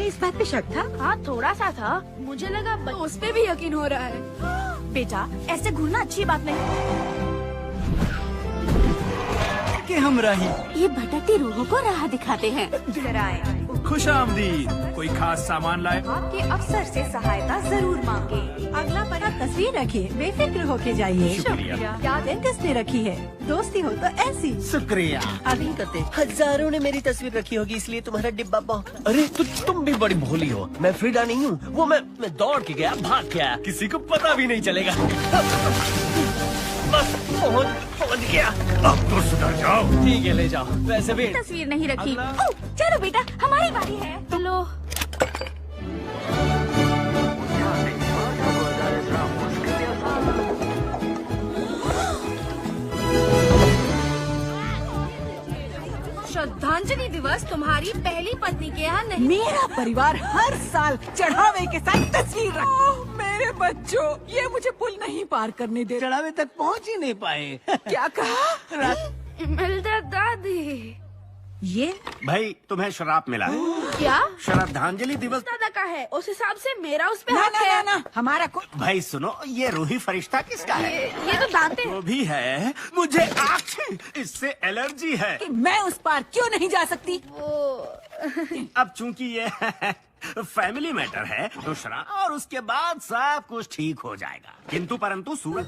इस बात पे शक था? हाँ, थोड़ा सा था। मुझे लगा उस पे भी यकीन हो रहा है। बेटा, ऐसे घूरना अच्छी बात नहीं। के हम रही। ये भटकती रूहों को राह दिखाते हैं। डराए। खुशामदीद। कोई खास सामान लाए? आपके अफसर से सहायता जरूर मांगे। अगला पता तस्वीर रखिए, बेफिक्र होके जाइए। शुक्रिया। याद है किसने रखी है? दोस्ती हो तो ऐसी। शुक्रिया। अभी करते हजारों ने मेरी तस्वीर रखी होगी, इसलिए तुम्हारा डिब्बा बहुत। अरे तुम भी बड़ी भोली हो। मैं फ्रीडा नहीं हूँ, वो मैं दौड़ के गया, भाग के आया, किसी को पता भी नहीं चलेगा। बस पहुंच गया। अब तो सुधर जाओ। ठीक है, ले जाओ। वैसे भी तस्वीर नहीं रखी। चलो बेटा, हमारी बारी है। चलो। श्रद्धांजलि दिवस तुम्हारी पहली पत्नी के यहाँ नहीं। मेरा परिवार हर साल चढ़ावे के साथ तस्वीर रखता। मेरे बच्चों, ये मुझे पुल नहीं पार करने दे। चढ़ावे तक पहुँच ही नहीं पाए। क्या कहा? इमेल्डा दादी। ये भाई तुम्हें श्राप मिला है। क्या? श्रद्धांजलि दिवस दादा का है, उस हिसाब से मेरा उस पे ना हक ना है। ना हमारा कोई भाई सुनो, ये रूही फरिश्ता किसका है? ये तो दांते वो भी है, मुझे आँख इससे एलर्जी है। कि मैं उस पार क्यों नहीं जा सकती? अब चूंकि ये फैमिली मैटर है तो श्राप और उसके बाद सब कुछ ठीक हो जाएगा। किंतु परंतु सूरज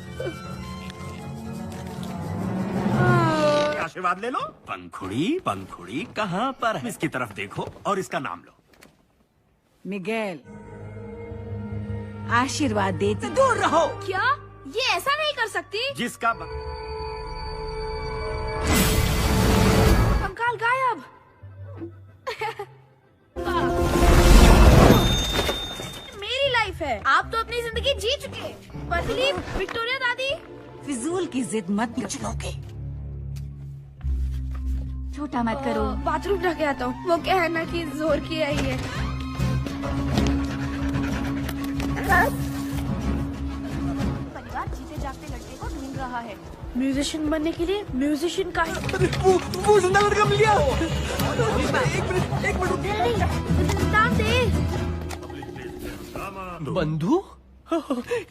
आशीर्वाद ले लो। पंखुड़ी पंखुड़ी कहाँ पर है? इसकी तरफ देखो और इसका नाम लो। मिगेल, आशीर्वाद देते दूर रहो। क्या? ये ऐसा नहीं कर सकती। जिसका कंकाल गायब। मेरी लाइफ है, आप तो अपनी जिंदगी जी चुके। पतली विक्टोरिया दादी। फिजूल की जिद मत लोगे। छोटा मत करो। बाथरूम रख के आता हूँ। वो क्या है ना कि जोर की आई है। परिवार जीते जागते लड़के को ढूंढ रहा है। म्यूजिशियन बनने के लिए म्यूजिशियन का वो जिंदा लड़का मिल गया। एक मिनट दाम दे। बंधु,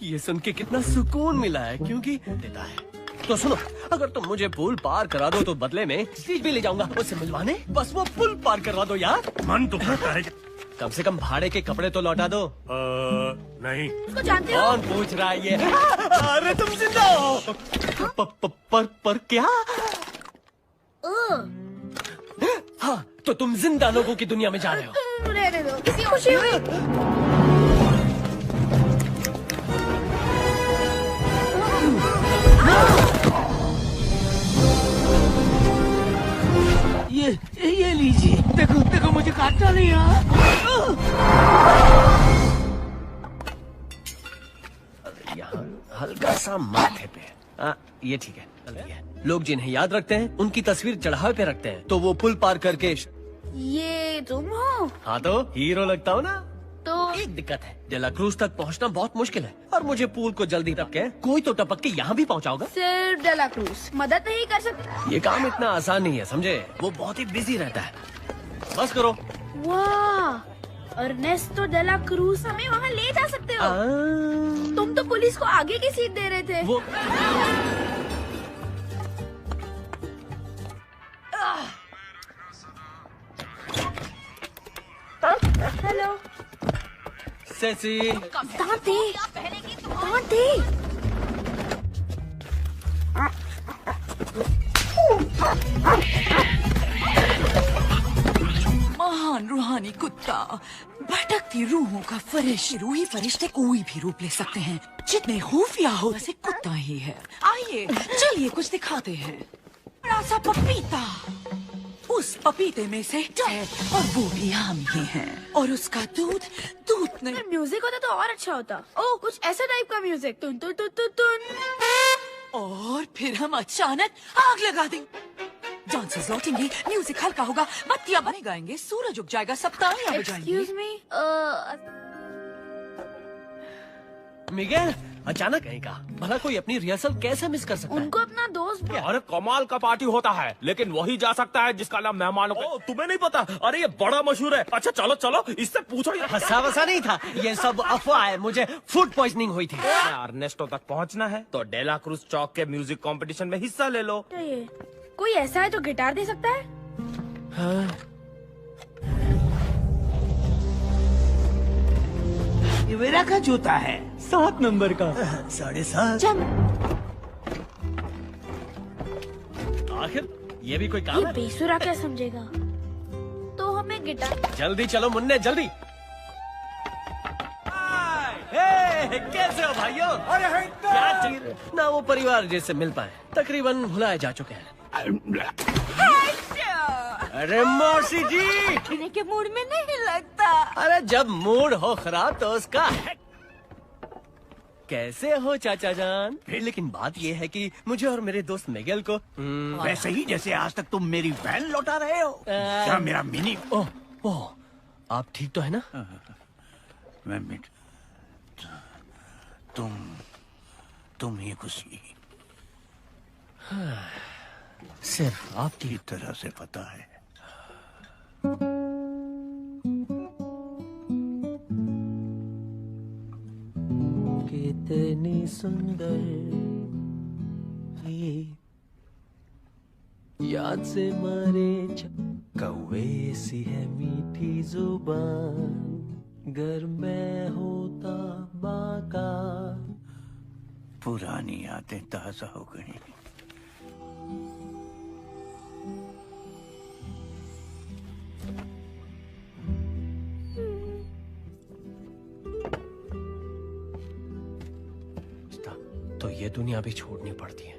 ये सुन के कितना सुकून मिला है, क्योंकि देता है। तो सुनो, अगर तुम मुझे पुल पार करा दो तो बदले में स्टेज भी ले जाऊंगा उससे मिलवाने। बस वो पुल पार करवा दो यार। मन तो करता है। कम से कम भाड़े के कपड़े तो लौटा दो। नहीं। उसको जानते हो? कौन पूछ रहा है ये? अरे तुम जिंदा हो। पर क्या? हाँ, तो तुम जिंदा लोगों की दुनिया में जा रहे हो। रहने दो, किसी खुशी हुई। ये लीजिए। देखो देखो मुझे काटना नहीं यार। यहाँ हल्का सा माथे पे। ये ठीक है, गलती है। लोग जिन्हें याद रखते हैं उनकी तस्वीर चढ़ावे पे रखते हैं, तो वो पुल पार करके। ये तुम हो? हाँ तो हीरो लगता हो ना। तो एक दिक्कत है, डेला क्रूज तक पहुँचना बहुत मुश्किल है, और मुझे पूल को जल्दी टपके कोई तो टपक के यहाँ भी पहुँचाओगा। सिर्फ डेला क्रूज मदद नहीं कर सकती। ये काम इतना आसान नहीं है, समझे? वो बहुत ही बिजी रहता है। बस करो। वाह, अर्नेस्टो डेला क्रूज हमें वहाँ ले जा सकते हो। तुम तो पुलिस को आगे की सीट दे रहे थे। वो हेलो सेसी। दांत दे। महान रूहानी कुत्ता, भटकती रूहों का फरिश्ता। रूही फरिश्ते कोई भी रूप ले सकते हैं, जितने खुफिया हो वैसे कुत्ता ही है। आइए चलिए कुछ दिखाते हैं। बड़ा सा पपीता, उस पपीते में से और वो भी हम ही हैं, और उसका दूध नहीं। म्यूजिक होता तो और अच्छा होता। ओह, कुछ ऐसा टाइप का म्यूजिक। तुन तुन तुन तुन तुन। और फिर हम अचानक आग लगा दें। डांसर्स लौटेंगे, म्यूजिक हल्का होगा, बत्तियां बने गाएंगे, सूरज उग जाएगा, सब तालियां बजाएंगे। Excuse me, मिगेल, अचानक कहीं का भला कोई अपनी रिहर्सल कैसे मिस कर सकता है? उनको अपना दोस्त। अरे कमाल का पार्टी होता है, लेकिन वही जा सकता है जिसका नाम मेहमानों को। तुम्हें नहीं पता? अरे ये बड़ा मशहूर है। अच्छा चलो चलो, इससे पूछो। हंसा वसा नहीं था, ये सब अफवाह है। मुझे फूड पॉइजनिंग हुई थी। अर्नेस्टो तक पहुंचना है तो डेला क्रूज चौक के म्यूजिक कंपटीशन में हिस्सा ले लो। कोई ऐसा है जो गिटार दे सकता है? हाँ। ये मेरा का जूता है, 7 नंबर का। 7.5। आखिर ये भी कोई काम ये है? बेसुरा क्या समझेगा? तो हमें गिटार। जल्दी चलो मुन्ने, जल्दी। कैसे हो भाइयों? क्या चाहिए? ना वो परिवार जैसे मिल पाए, तकरीबन भुलाए जा चुके हैं। अरे मौसी जी, पीने के मूड में नहीं लगता। अरे जब मूड हो खराब तो उसका कैसे हो चाचा जान? लेकिन बात ये है कि मुझे और मेरे दोस्त मिगेल को वैसे ही जैसे आज तक तुम मेरी वैन लौटा रहे हो। क्या मेरा मिनी? ओह, आप ठीक तो है ना? मैं मिट तुम ही खुशी। सिर्फ आपकी तरह से पता है। सुंदर ये याद से मारे कौवे सी है मीठी जुबान, गर मैं होता बाका। पुरानी यादें ताजा हो गई। तो ये दुनिया भी छोड़नी पड़ती है,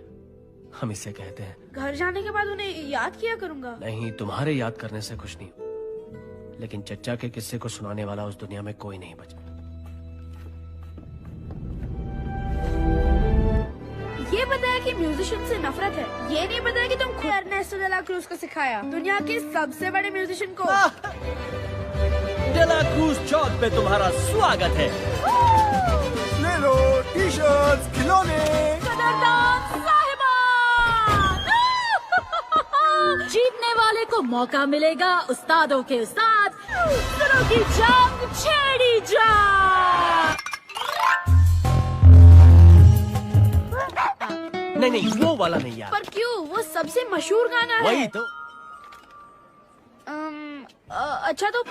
हम इसे कहते हैं। घर जाने के बाद उन्हें याद किया करूंगा। नहीं, तुम्हारे याद करने से कुछ नहीं, लेकिन चच्चा के किस्से को सुनाने वाला उस दुनिया में कोई नहीं बचा। ये बताया कि म्यूजिशियन से नफरत है, ये नहीं बताया कि तुम खुद अर्नेस्टो डे ला क्रूज को सिखाया, दुनिया के सबसे बड़े म्यूजिशियन को। डे ला क्रूज चौक पे तुम्हारा स्वागत है। ले लो टी-शर्ट्स, खिलौने। जीतने वाले को मौका मिलेगा उस्तादों के उस्ताद सुरों की जंग छेड़ी जा। नहीं, वो वाला नहीं यार। पर क्यों? वो सबसे मशहूर गाना है। वही तो। अच्छा तो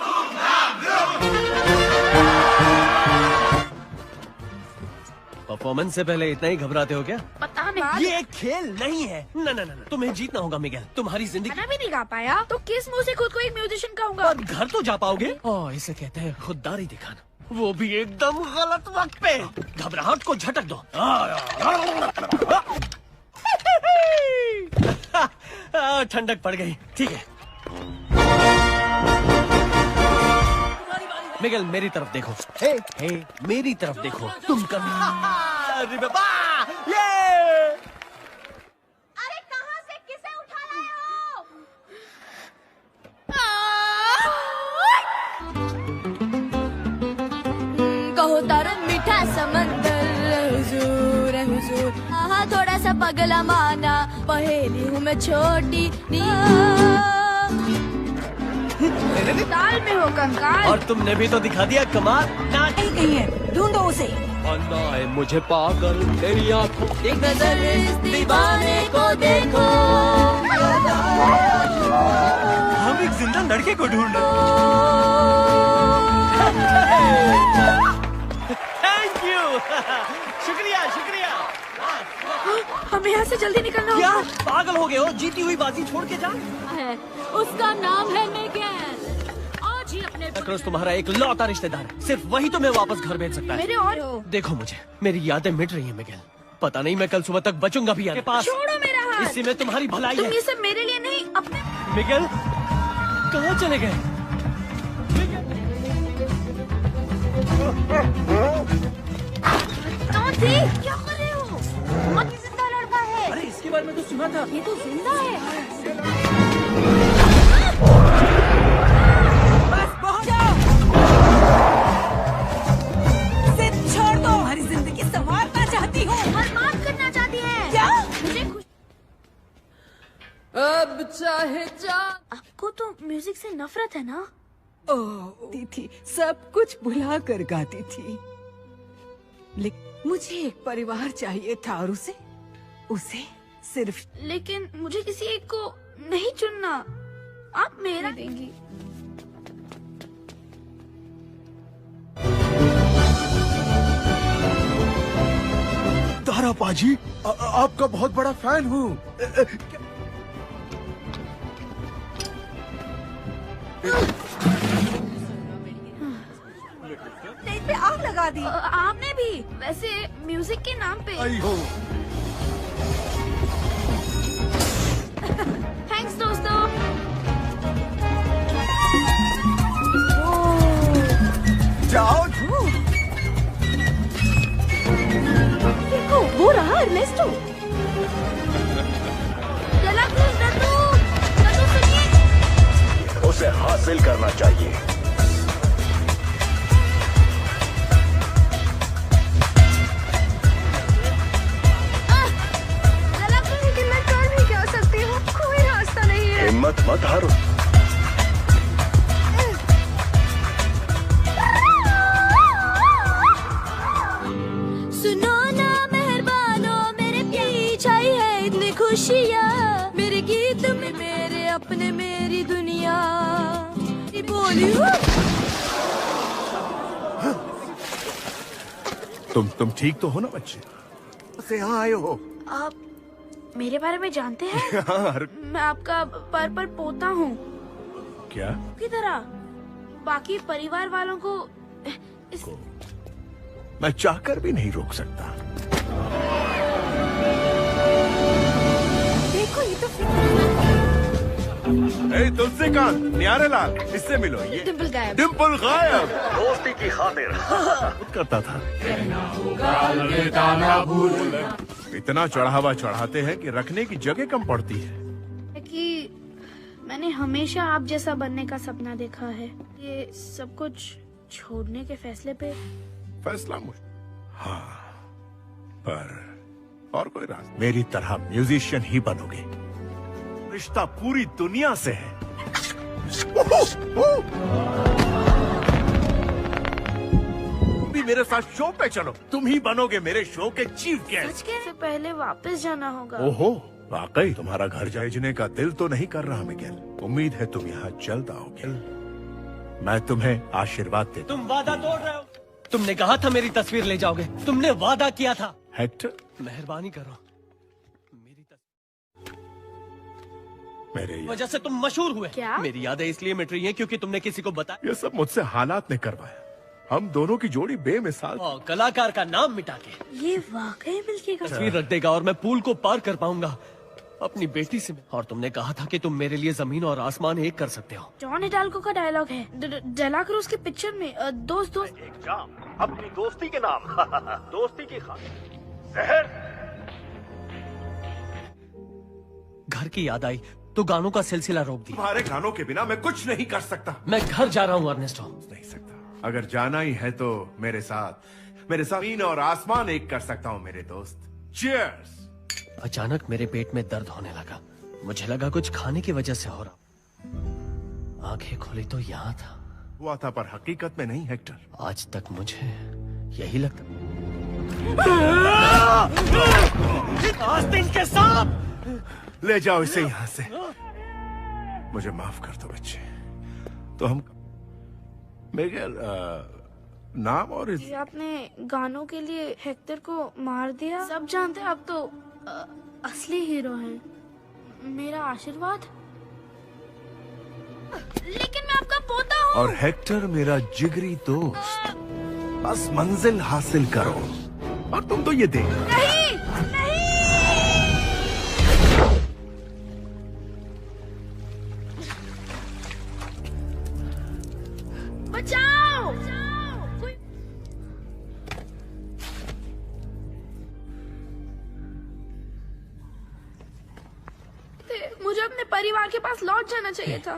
परफॉर्मेंस से पहले इतना ही घबराते हो क्या? पता नहीं। ये खेल नहीं है। ना, तुम्हें जीतना होगा मिगेल। तुम्हारी जिंदगी खाना भी नहीं गा पाया तो किस मुंह से खुद को एक म्यूजिशियन कहूंगा? और घर तो जा पाओगे? इसे कहते हैं खुददारी दिखाना, वो भी एकदम गलत वक्त पे। घबराहट को झटक दो। ठंडक पड़ गई। ठीक है मिगेल, मेरी तरफ देखो। हे, मेरी तरफ देखो। तुम कर अरे बाबा, ये अरे कहां से किसे उठा लाए हो? कहो तारो मीठा समंदर हुजूर है हुजूर। हाँ, थोड़ा सा पगला माना, पहेली हूँ मैं छोटी ताल में हो कंकाल। और तुमने भी तो दिखा दिया कमाल। कहीं है, ढूंढो उसे। अन्ना है मुझे पागल तेरी आंखों। एक नजर इस दीवाने को देखो। हम एक जिंदा लड़के को ढूंढ रहे। Thank you. शुक्रिया। हमें यहाँ से जल्दी निकलना क्या होगा। पागल हो गए हो? जीती हुई बाजी छोड़ के जा। है उसका नाम है मिगेल। आज ही अपने क्रॉस तुम्हारा एक लौता रिश्तेदार है, सिर्फ वही तुम्हें वापस घर भेज सकता है। मेरे और देखो मुझे, मेरी यादें मिट रही हैं मिगेल। पता नहीं मैं कल सुबह तक बचूंगा भी आपके पास। छोड़ो मेरा हाथ। इसी में तुम्हारी भलाई तुम है। ये सब मेरे लिए नहीं अपने। मिगेल कहाँ चले गए? कौन थी? क्या कर रहे हो? बहुत जिंदा लड़का है। अरे इसके बारे में तो सुना था। ये तो जिंदा है। बस पहुंच जाओ। सिर्फ छोड़ दो। हमारी जिंदगी संवारना चाहती हूँ। बर्बाद करना चाहती है। क्या? मुझे खुश। अब चाहे जा। आपको तो म्यूजिक से नफरत है ना? थी सब कुछ भुला कर गाती थी, लेकिन मुझे एक परिवार चाहिए था और उसे सिर्फ। लेकिन मुझे किसी एक को नहीं चुनना। आप मेरा देंगी। तारा पाजी, आपका बहुत बड़ा फैन हूँ। स्टेज पे आग लगा दी। आपने भी। वैसे म्यूजिक के नाम पे। आई हो। थैंक्स दोस्तों। जाओ। देखो वो रहा अर्नेस्टो। डे ला क्रूज, नन्नू सुनिए। उसे हासिल करना चाहिए। मैं कर भी क्या सकती हूँ? कोई रास्ता नहीं है। हिम्मत मत हारो। सुनो ना खुशियाँ, मेरे गीत में मेरे अपने मेरी दुनिया बोली हूँ। तुम ठीक तो हो ना बच्चे? से यहाँ आए हो? आप मेरे बारे में जानते हैं? हाँ, मैं आपका पर पोता हूँ। क्या? की तरह बाकी परिवार वालों को मैं चाहकर भी नहीं रोक सकता। देखो ये तो तुलसीकांत, न्यारेलाल, इससे मिलो। ये डिम्पल गायब। डिम्पल गायब। दोस्ती की खातिर करता था। इतना चढ़ावा चढ़ाते हैं कि रखने की जगह कम पड़ती है। कि मैंने हमेशा आप जैसा बनने का सपना देखा है। ये सब कुछ छोड़ने के फैसले पे फैसला हाँ, पर और कोई रास्ता? मेरी तरह म्यूजिशियन ही बनोगे। रिश्ता पूरी दुनिया से है। भी मेरे साथ शो पे चलो, तुम ही बनोगे मेरे शो के चीफ गेस्ट। सच से पहले वापस जाना होगा। ओहो, वाकई तुम्हारा घर भेजने का दिल तो नहीं कर रहा मिगेल। उम्मीद है तुम यहाँ जल्द आओगे। मैं तुम्हें आशीर्वाद देता। तुम वादा तोड़ रहे हो। तुमने कहा था मेरी तस्वीर ले जाओगे, तुमने वादा किया था। हेक्टर, मेहरबानी करो, मेरे वजह से तुम मशहूर हुए। क्या? मेरी यादें इसलिए मिट रही हैं क्योंकि तुमने किसी को बताया। ये सब मुझसे हालात ने करवाया। हम दोनों की जोड़ी बेमिसाल। कलाकार का नाम मिटा के ये वाकई मिलके तस्वीर रख देगा और मैं पुल को पार कर पाऊंगा अपनी बेटी से। और तुमने कहा था कि तुम मेरे लिए जमीन और आसमान एक कर सकते हो। जॉन हिडाल्गो का डायलॉग है डेला क्रूज की पिक्चर में। दोस्त एक जाम अपनी दोस्ती के नाम दोस्ती की खातिर जहर। घर की याद आई तो गानों का सिलसिला रोक दिया। तुम्हारे गानों के बिना मैं कुछ नहीं कर सकता। मैं घर जा रहा हूँ अर्नेस्टो। नहीं सकता। अगर जाना ही है तो मेरे साथ जमीन और आसमान एक कर सकता हूँ मेरे दोस्त। चीयर्स। अचानक मेरे पेट में दर्द होने लगा। मुझे लगा कुछ खाने की वजह से हो रहा। आंखें खोली तो यहाँ था। हुआ था पर हकीकत में नहीं हेक्टर। आज तक मुझे यही लगता। आस्तीन के सांप! ले जाओ इसे यहाँ से। मुझे माफ कर दो बच्चे। तो हम मिगेल नाम और ये आपने गानों के लिए हेक्टर को मार दिया। सब जानते हैं आप तो असली हीरो हैं। मेरा आशीर्वाद। लेकिन मैं आपका पोता हूँ। और हेक्टर मेरा जिगरी दोस्त। बस मंजिल हासिल करो और तुम तो ये देख। नहीं, नहीं। बचाओ! मुझे अपने परिवार के पास लौट जाना चाहिए था।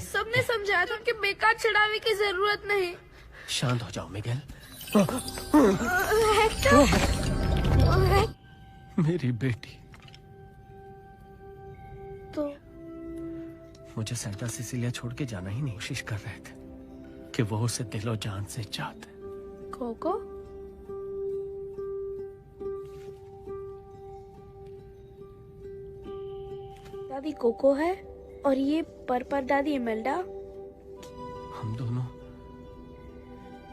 सबने समझाया था कि बेकार चढ़ावे की जरूरत नहीं। शांत हो जाओ मिगेल। मेरी बेटी। तो मुझे सेंटा सिसिलिया छोड़ के जाना ही नहीं। कोशिश कर रहे थे कि वो उसे दिलो जान से चाहते। कोको? दादी कोको है और ये पर दादी इमेल्डा। हम दोनों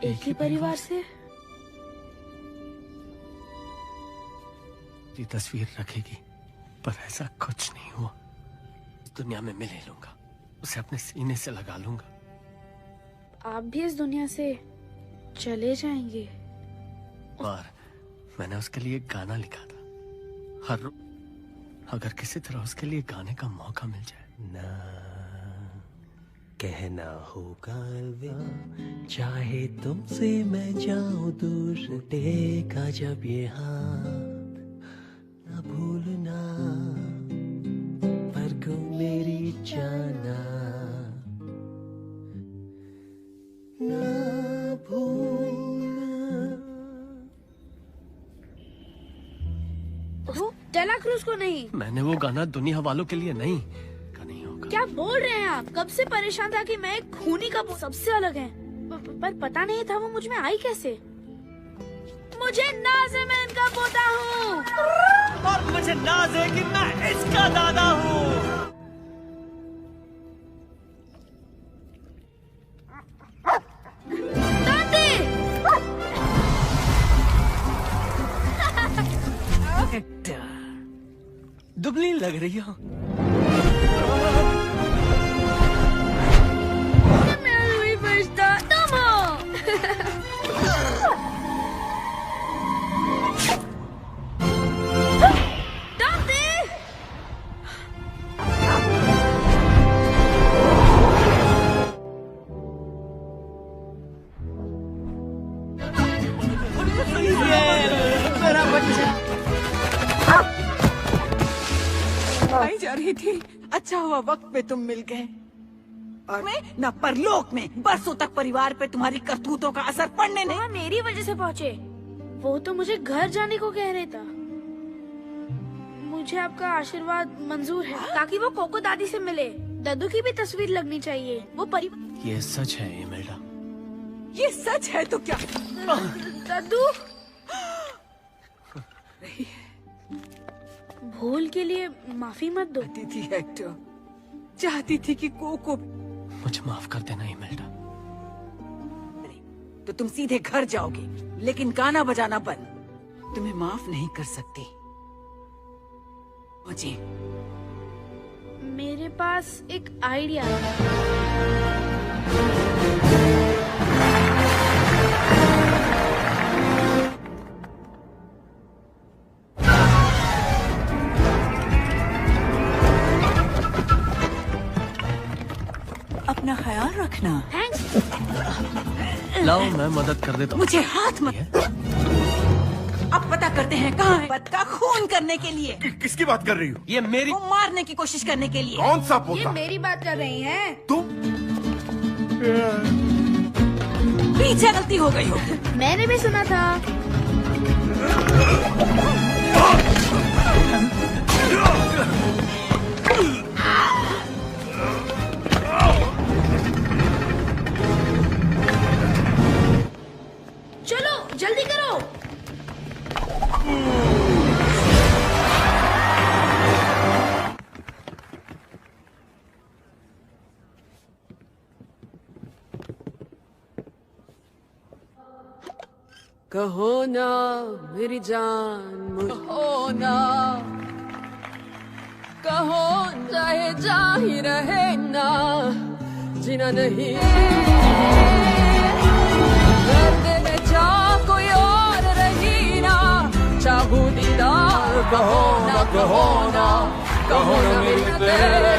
एक ही परिवार से। ये तस्वीर रखेगी पर ऐसा कुछ नहीं हुआ। इस दुनिया में मिले लूंगा, उसे अपने सीने से लगा लूंगा। आप भी इस दुनिया से चले जाएंगे। और मैंने उसके लिए गाना लिखा था। हर अगर किसी तरह उसके लिए गाने का मौका मिल जाए। ना कहना होगा अलविदा, चाहे तुमसे मैं जाऊं दूर, टूटेगा जब ये हाथ, ना भूलना पर को मेरी जाना, ना भूलना। डेला क्रूज को नहीं। मैंने वो गाना दुनिया वालों के लिए नहीं। क्या बोल रहे हैं आप? कब से परेशान था कि मैं एक खूनी का सबसे अलग है। पर पता नहीं था वो मुझ में आई कैसे। मुझे नाज है, मैं इनका पोता हूँ। और मुझे नाज है कि मैं इसका दादा हूँ। दुबली लग रही हो। मैं हुई फरिश्ता, तुम हो। मेरा बच्चा आई जा रही थी। अच्छा हुआ वक्त पे तुम मिल गए। और मैं न परलोक में बरसों तक परिवार पे तुम्हारी करतूतों का असर पड़ने नहीं। मेरी वजह से पहुँचे। वो तो मुझे घर जाने को कह रहे था। मुझे आपका आशीर्वाद मंजूर है ताकि वो कोको दादी से मिले। दादू की भी तस्वीर लगनी चाहिए। वो परिवार। ये सच है इमेल्डा। ये सच है तो क्या? दादू भूल के लिए माफी मत दो। थी हेक्टर, चाहती थी कि कोको। मुझे माफ कर देना इमेल्डा। तो तुम सीधे घर जाओगे, लेकिन गाना बजाना बंद। तुम्हें माफ नहीं कर सकती मुझे। मेरे पास एक आइडिया है। अपना ख्याल रखना। लाओ मैं मदद कर देता हूँ। मुझे हाथ मत। अब पता करते हैं कहाँ है। पत का खून करने के लिए। किसकी बात कर रही हो? ये मेरी। वो मारने की कोशिश करने के लिए। कौन सा पोता? ये मेरी बात कर रही हैं। तुम? पीछे गलती हो गई हो। मैंने भी सुना था। चलो जल्दी करो। कहो ना मेरी जान, कहो ना, कहो चाहे जा ही रहे ना, जीना नहीं। दर्द में जा कोई और रही ना, चाहूं दीदार कहो ना, कहो ना, कहो ना मेरे तेरे।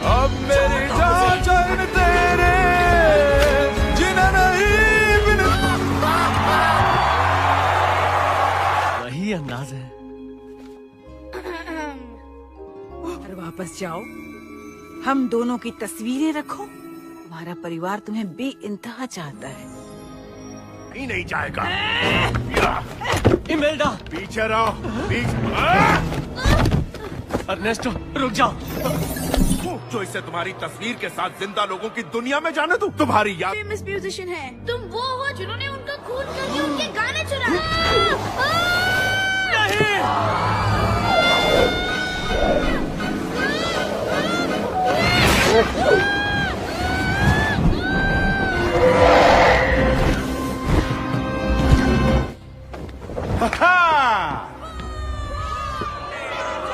अब मेरी जान जान तेरे, जीना नहीं बिन। वही अंदाज है। और वापस जाओ, हम दोनों की तस्वीरें रखो। हमारा परिवार तुम्हें बेइंतहा चाहता है। ही नहीं जाएगा। इमेल्डा पीछे रहो। अर्नेस्टो रुक जाओ। जो इसे तुम्हारी तस्वीर के साथ जिंदा लोगों की दुनिया में जाने दूं। तुम्हारी याद। फेमस म्यूजिशियन है। तुम वो हो जिन्होंने उनका खून करके उनके गाने चुराए।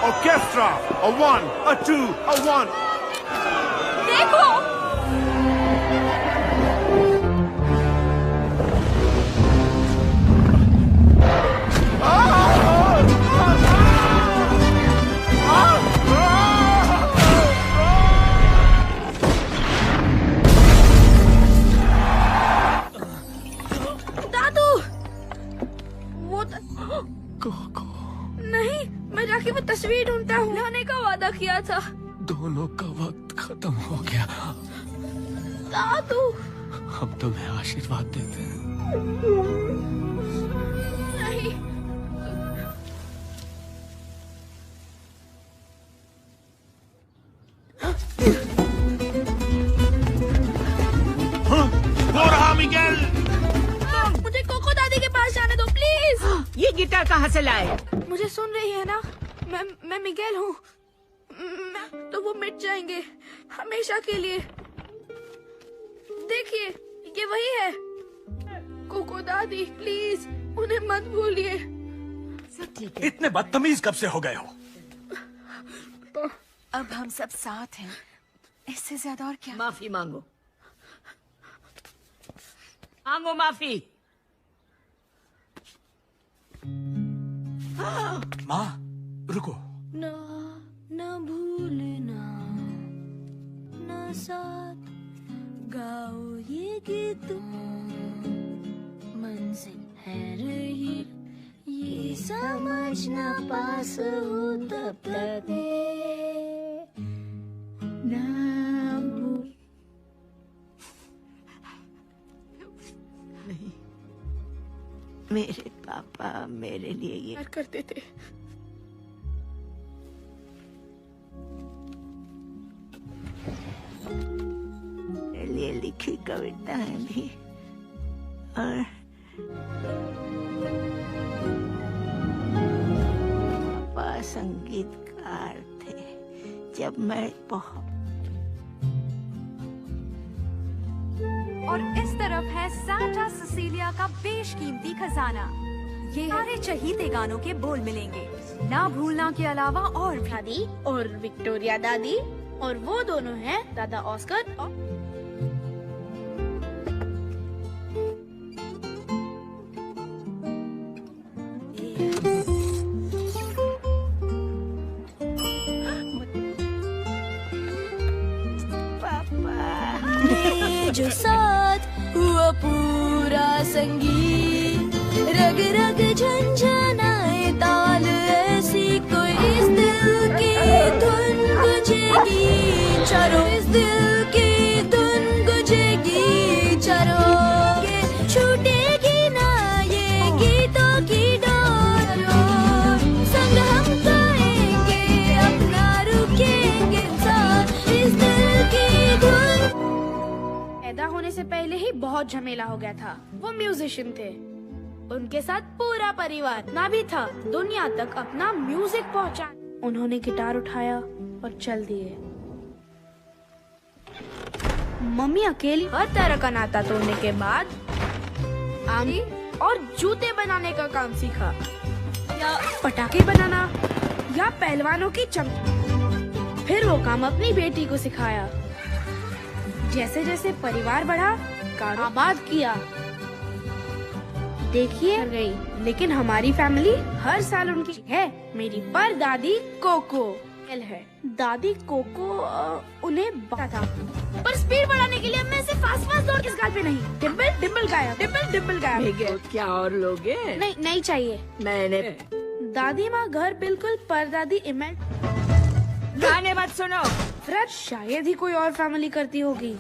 Orchestra, a 1, a 2, a 1. देखो दादू, वो नहीं, मैं जाके वो तस्वीर ढूंढता हूँ। लाने का वादा किया था। दोनों का वक्त खत्म हो गया। दादू हम तुम्हें आशीर्वाद देते हैं। नहीं। हो रहा मिगेल। मुझे कोको दादी के पास जाने गिटार कहाँ से लाए? मुझे सुन रही है ना? मैं मिगेल हूँ। तो वो मिट जाएंगे हमेशा के लिए। देखिए ये वही है। कोको दादी प्लीज उन्हें मत भूलिए। इतने बदतमीज कब से हो गए हो? अब हम सब साथ हैं, इससे ज्यादा और क्या? माफी मांगो, मांगो माफी। माँ रुको। ना भूलना, ना साथ गाओ ये गीत, मंजिल है रही ये समझना पास हो तब तक ना भूल। नहीं, मेरे पापा मेरे लिए ये करते थे। मेरे लिए लिखी कविताएं भी, और पापा संगीतकार थे जब मैं बहुत। और इस तरफ है सांता सिसिलिया का बेशकीमती खजाना। ये सारे चहीते गानों के बोल मिलेंगे, ना भूलना के अलावा और भी। दादी और विक्टोरिया दादी, और वो दोनों हैं दादा ऑस्कर और जो साथ हुआ पूरा संगीत, रग रग झंझनाए ताल ऐसी कोई इस दिल की धुन गुजेगी चारों, इस दिल की धुन गुजेगी चारों, के छूटेगी ना ये गीतों की डोर, संग हम गाएंगे अपना रुकेंगे साथ इस दिल की धुन। पैदा होने से पहले ही बहुत झमेला हो गया था। वो म्यूजिशियन थे, उनके साथ पूरा परिवार ना भी था, दुनिया तक अपना म्यूजिक पहुंचा। उन्होंने गिटार उठाया और चल दिए। मम्मी अकेली हर तरह का नाता तोड़ने के बाद आमी और जूते बनाने का काम सीखा, या पटाखे बनाना, या पहलवानों की चमक। फिर वो काम अपनी बेटी को सिखाया। जैसे जैसे परिवार बढ़ा, आबाद किया। देखिए गई, लेकिन हमारी फैमिली हर साल उनकी है। मेरी परदादी कोको है। दादी कोको उन्हें बता था, पर स्पीड बढ़ाने के लिए मैं सिर्फ फास्ट दौड़ किस गाल पे नहीं, डिम्पल डिम्पल गाया, डिम्पल डिम्पल गाया। क्या और लोगे? नहीं चाहिए। मैंने दादी माँ घर बिल्कुल परदादी इमेज। गाने मत सुनो। फ्रेड शायद ही कोई और फैमिली करती होगी।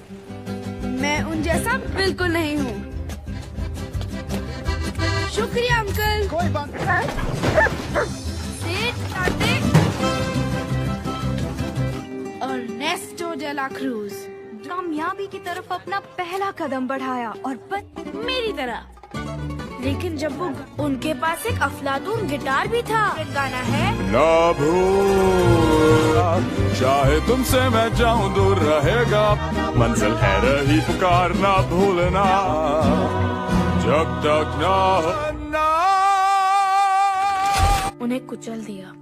मैं उन जैसा बिल्कुल नहीं हूँ। शुक्रिया अंकल। कोई बात अर्नेस्टो डे ला क्रूज कामयाबी की तरफ अपना पहला कदम बढ़ाया, और मेरी तरह। लेकिन जब वो उनके पास एक अफलातून गिटार भी था। गाना है ना भूलना, चाहे तुमसे मैं जाऊं दूर रहेगा, मंजिल है रही पुकार ना भूलना, जब तक ना उन्हें कुचल दिया।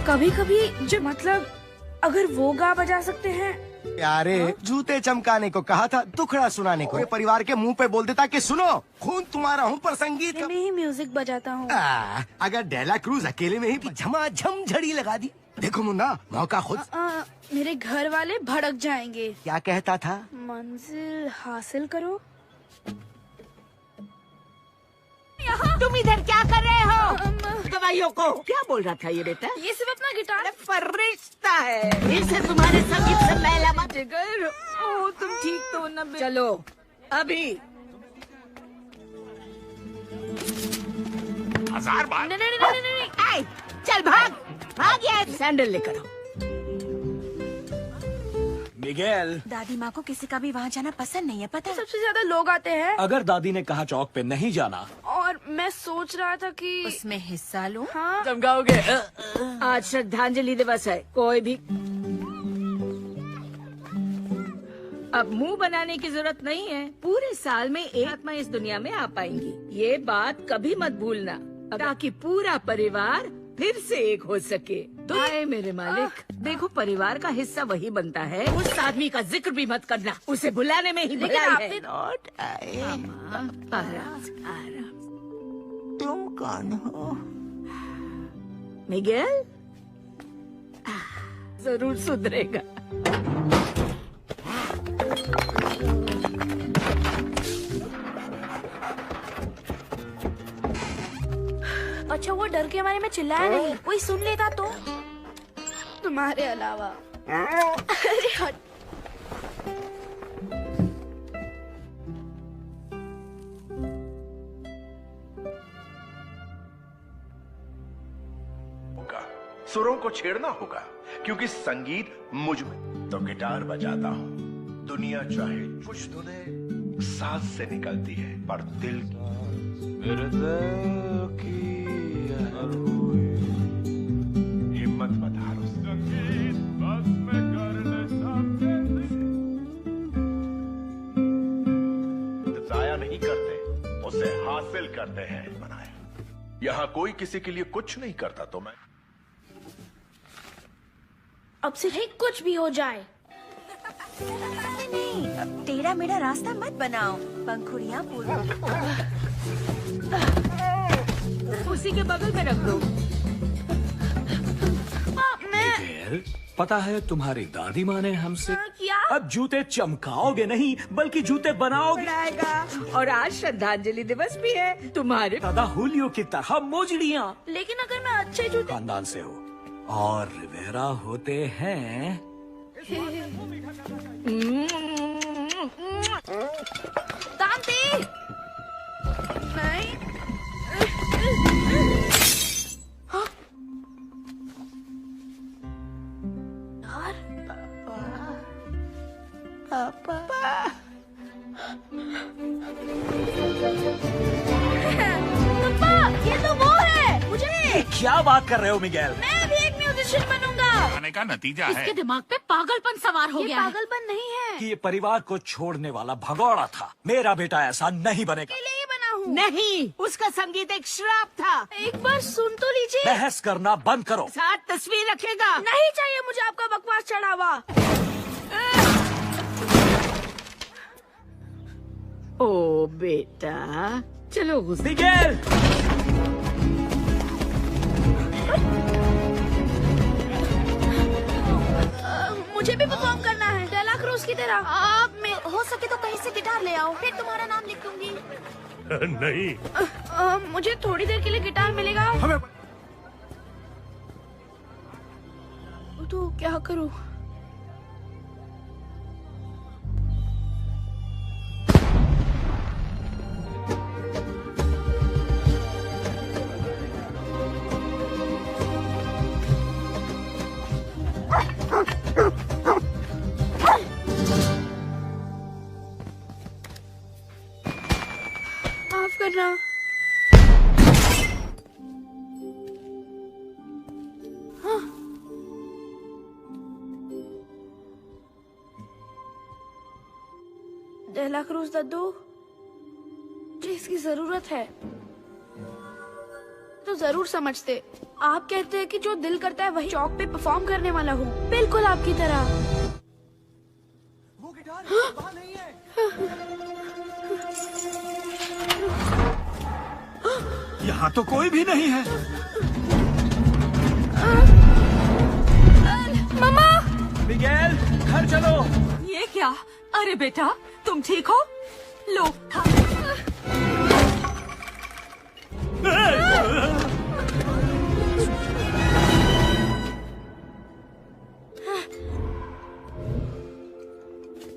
कभी कभी जो मतलब अगर वो गा बजा सकते हैं। प्यारे जूते चमकाने को कहा था, दुखड़ा सुनाने को परिवार के मुंह पे बोल देता कि सुनो खून तुम्हारा हूँ पर संगीत मैं ही म्यूजिक बजाता हूँ। अगर डेला क्रूज अकेले में ही झमाझम झड़ी लगा दी। देखो मुन्ना, मौका खुद। मेरे घर वाले भड़क जाएंगे। क्या कहता था? मंजिल हासिल करो। तुम इधर क्या कर रहे हो? दवाइयों को क्या बोल रहा था ये बेटा? ये सिर्फ अपना गिटार फरिश्ता है, इसे तुम्हारे संगीत से मैला मत कर। ओ तुम ठीक तो न? चलो अभी 1000 बार। नहीं, चल भाग भाग यार। सैंडल लेकर आओ। मिगेल, दादी माँ को किसी का भी वहाँ जाना पसंद नहीं है, पता है? सबसे ज्यादा लोग आते हैं। अगर दादी ने कहा चौक पे नहीं जाना, और मैं सोच रहा था कि उसमें हिस्सा लूं। हाँ। चमकाओगे? आज श्रद्धांजलि दिवस है, कोई भी अब मुंह बनाने की जरूरत नहीं है। पूरे साल में एक आत्मा इस दुनिया में आ पाएंगी। ये बात कभी मत भूलना, ताकि पूरा परिवार फिर से एक हो सके। तो आए मेरे मालिक, देखो परिवार का हिस्सा वही बनता है। उस आदमी का जिक्र भी मत करना, उसे बुलाने में ही भलाई है। लौट आए। आराम। तुम कौन हो? मिगेल जरूर सुधरेगा। अच्छा वो डर के मारे में चिल्लाया नहीं, कोई सुन लेता तो? तुम्हारे अलावा। अरे हट। सुरों को छेड़ना होगा, क्योंकि संगीत मुझ में। तो गिटार बजाता हूँ, दुनिया चाहे कुछ धुनें सांस से निकलती है, पर दिल की हिम्मत मत हारो। जाया नहीं करते, उसे हासिल करते हैं। बनाए यहाँ कोई किसी के लिए कुछ नहीं करता, तो मैं अब से ही कुछ भी हो जाए। नहीं, टेढ़ा मेढ़ा रास्ता मत बनाओ। पंखुड़ियाँ उसी के बगल में रख दो। मिगेल, पता है तुम्हारी दादी माँ ने हमसे क्या? अब जूते चमकाओगे नहीं, बल्कि जूते बनाओगे। और आज श्रद्धांजलि दिवस भी है। तुम्हारे दादा हुलियो की तरह मोजड़ियाँ। लेकिन अगर मैं अच्छे जूते खानदान से हो और रिवेरा होते हैं। तांती नहीं। पापा। ये तो वो है। मुझे क्या बात कर रहे हो मिगेल? मैं भी एक म्यूजिशियन बनूंगा। आने का नतीजा है इसके दिमाग पे पागलपन सवार हो गया। ये पागलपन नहीं है। कि ये परिवार को छोड़ने वाला भगौड़ा था। मेरा बेटा ऐसा नहीं बनेगा। के लिए बना हूँ। नहीं, उसका संगीत एक श्राप था। एक बार सुन तो लीजिए। बहस करना बंद करो। साथ तस्वीर रखेगा। नहीं चाहिए मुझे आपका बकवास चढ़ावा। ओ बेटा, चलो मिगेल। मुझे भी परफॉर्म करना है, डेला क्रूज की तरह। आप में हो सके तो कहीं से गिटार ले आओ, फिर तुम्हारा नाम लिख दूंगी। नहीं। मुझे थोड़ी देर के लिए गिटार मिलेगा? हमें तो क्या करूं? माफ करना। हाँ। डेला क्रूज दद्दू, मुझे इसकी जरूरत है तो जरूर समझते। आप कहते हैं कि जो दिल करता है वही चौक पे परफॉर्म करने वाला हूँ, बिल्कुल आपकी तरह। वो गिटार वहाँ नहीं है। यहाँ तो कोई भी नहीं है। मम्मा। मिगेल, घर चलो। ये क्या? अरे बेटा, तुम ठीक हो? लो।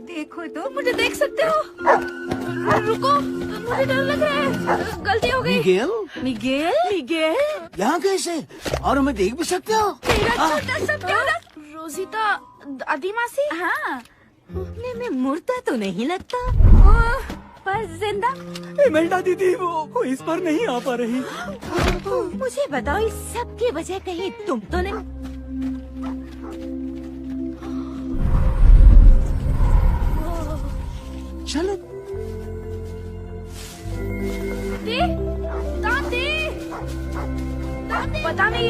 देखो तो, मुझे देख सकते हो? रुको, मुझे डर लग रहा है। गलती हो गई। मिगेल, मिगेल, यहाँ कैसे? और हमें देख भी सकते हो? तेरा छोटा सा प्यारा रोजिता दादी मासी। हाँ, दिखने में मुर्दा तो नहीं लगता, पर जिंदा। इमेल्डा दीदी वो इस पर नहीं आ पा रही। मुझे बताओ, इस सब की वजह कहीं तुम तो नहीं? चलो पता नहीं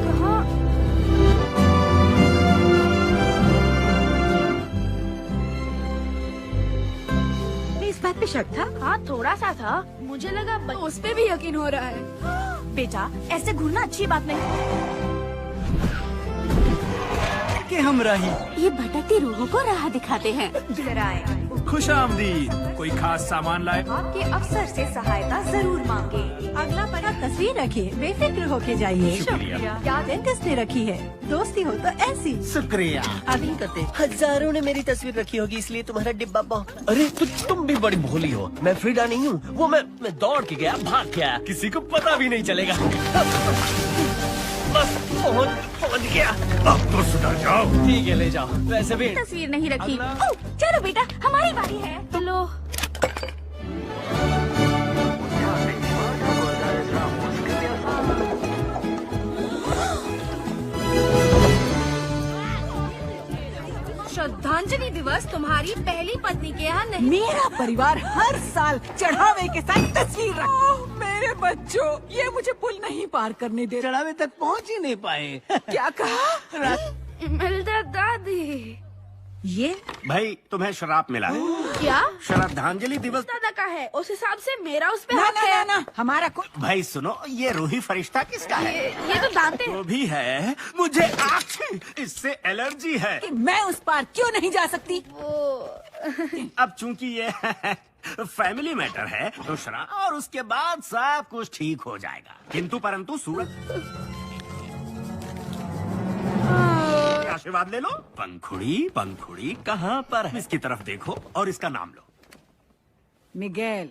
कहाँ। इस बात पे शक था? हाँ, थोड़ा सा था। मुझे लगा उस पे भी यकीन हो रहा है। बेटा, ऐसे घूरना अच्छी बात नहीं। के हम रही ये भटकती रूहों को राह दिखाते हैं। जरा आए। खुश आमदीद। कोई खास सामान लाए? आपके अफसर से सहायता जरूर मांगे। अगला पड़ा तस्वीर रखिए, बेफिक्र होके जाइए। शुक्रिया। क्या डेंटिस्ट ने रखी है, दोस्ती हो तो ऐसी। शुक्रिया। अभी करते। हजारों ने मेरी तस्वीर रखी होगी, इसलिए तुम्हारा डिब्बा अरे तुम भी बड़ी भोली हो। मैं फ्रीडा नहीं हूँ, वो मैं दौड़ के गया, भाग के आया, किसी को पता भी नहीं चलेगा। बस पहुंच गया। अब तो सुधर जाओ। ठीक है, ले जाओ। वैसे भी तस्वीर नहीं रखी। चलो बेटा, हमारी बारी है। चलो। श्रद्धांजलि दिवस तुम्हारी पहली पत्नी के यहाँ नहीं। मेरा परिवार हर साल चढ़ावे के साथ तस्वीर रखता। मेरे बच्चों, ये मुझे पुल नहीं पार करने दे। चढ़ावे तक पहुंच ही नहीं पाए। क्या कहा? इमेल्डा दादी, ये भाई तुम्हें शराब मिला है। क्या? श्रद्धांजलि दिवस दादा का है, उस हिसाब से मेरा उस पे ना हक ना है। ना, हमारा भाई सुनो, ये रूही फरिश्ता किसका है? ये तो दांते। जो भी है, मुझे इससे एलर्जी है। मैं उस पार क्यों नहीं जा सकती? अब चूंकि ये फैमिली मैटर है तो शराब और उसके बाद सब कुछ ठीक हो जाएगा। किंतु परंतु सूरज आशीर्वाद ले लो। पंखुड़ी कहाँ पर है? इसकी तरफ देखो और इसका नाम लो। मिगेल,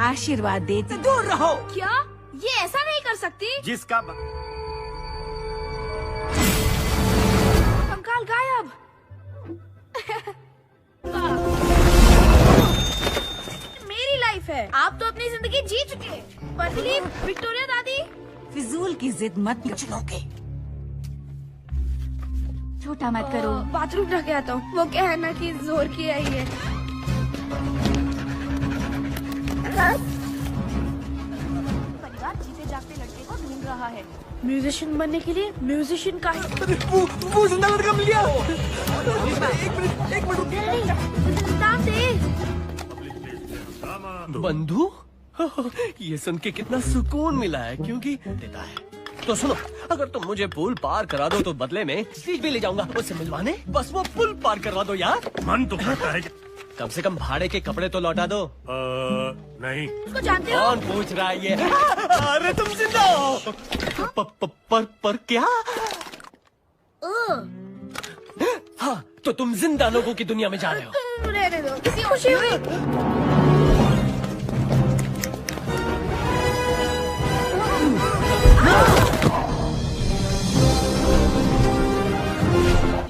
आशीर्वाद देती दूर रहो। क्या? ये ऐसा नहीं कर सकती। जिसका कंकाल गायब। मेरी लाइफ है, आप तो अपनी जिंदगी जी चुके। पतली विक्टोरिया दादी, फिजूल की जिद मत चलोगे। छोटा मत करो। बाथरूम रख के आता हूँ। वो क्या है ना कि जोर की आई है। परिवार जीते जागते लड़के को ढूंढ रहा है। म्यूजिशियन बनने के लिए म्यूजिशियन का वो जिंदा लड़का मिल गया। एक मिनट दादी। बंधु, ये सुन के कितना सुकून मिला है, क्योंकि देता है। तो सुनो, अगर तुम मुझे पुल पार करा दो तो बदले में स्टीज भी ले जाऊंगा उससे मिलवाने। बस वो पुल पार करवा दो यार। मन तो करता है। कम से कम भाड़े के कपड़े तो लौटा दो। नहीं। उसको जानते हो? कौन पूछ रहा है ये? अरे तुम जिंदा हो। पर क्या? हाँ, तो तुम जिंदा लोगों की दुनिया में जा रहे हो। रहने दो, किसी खुशी हुई।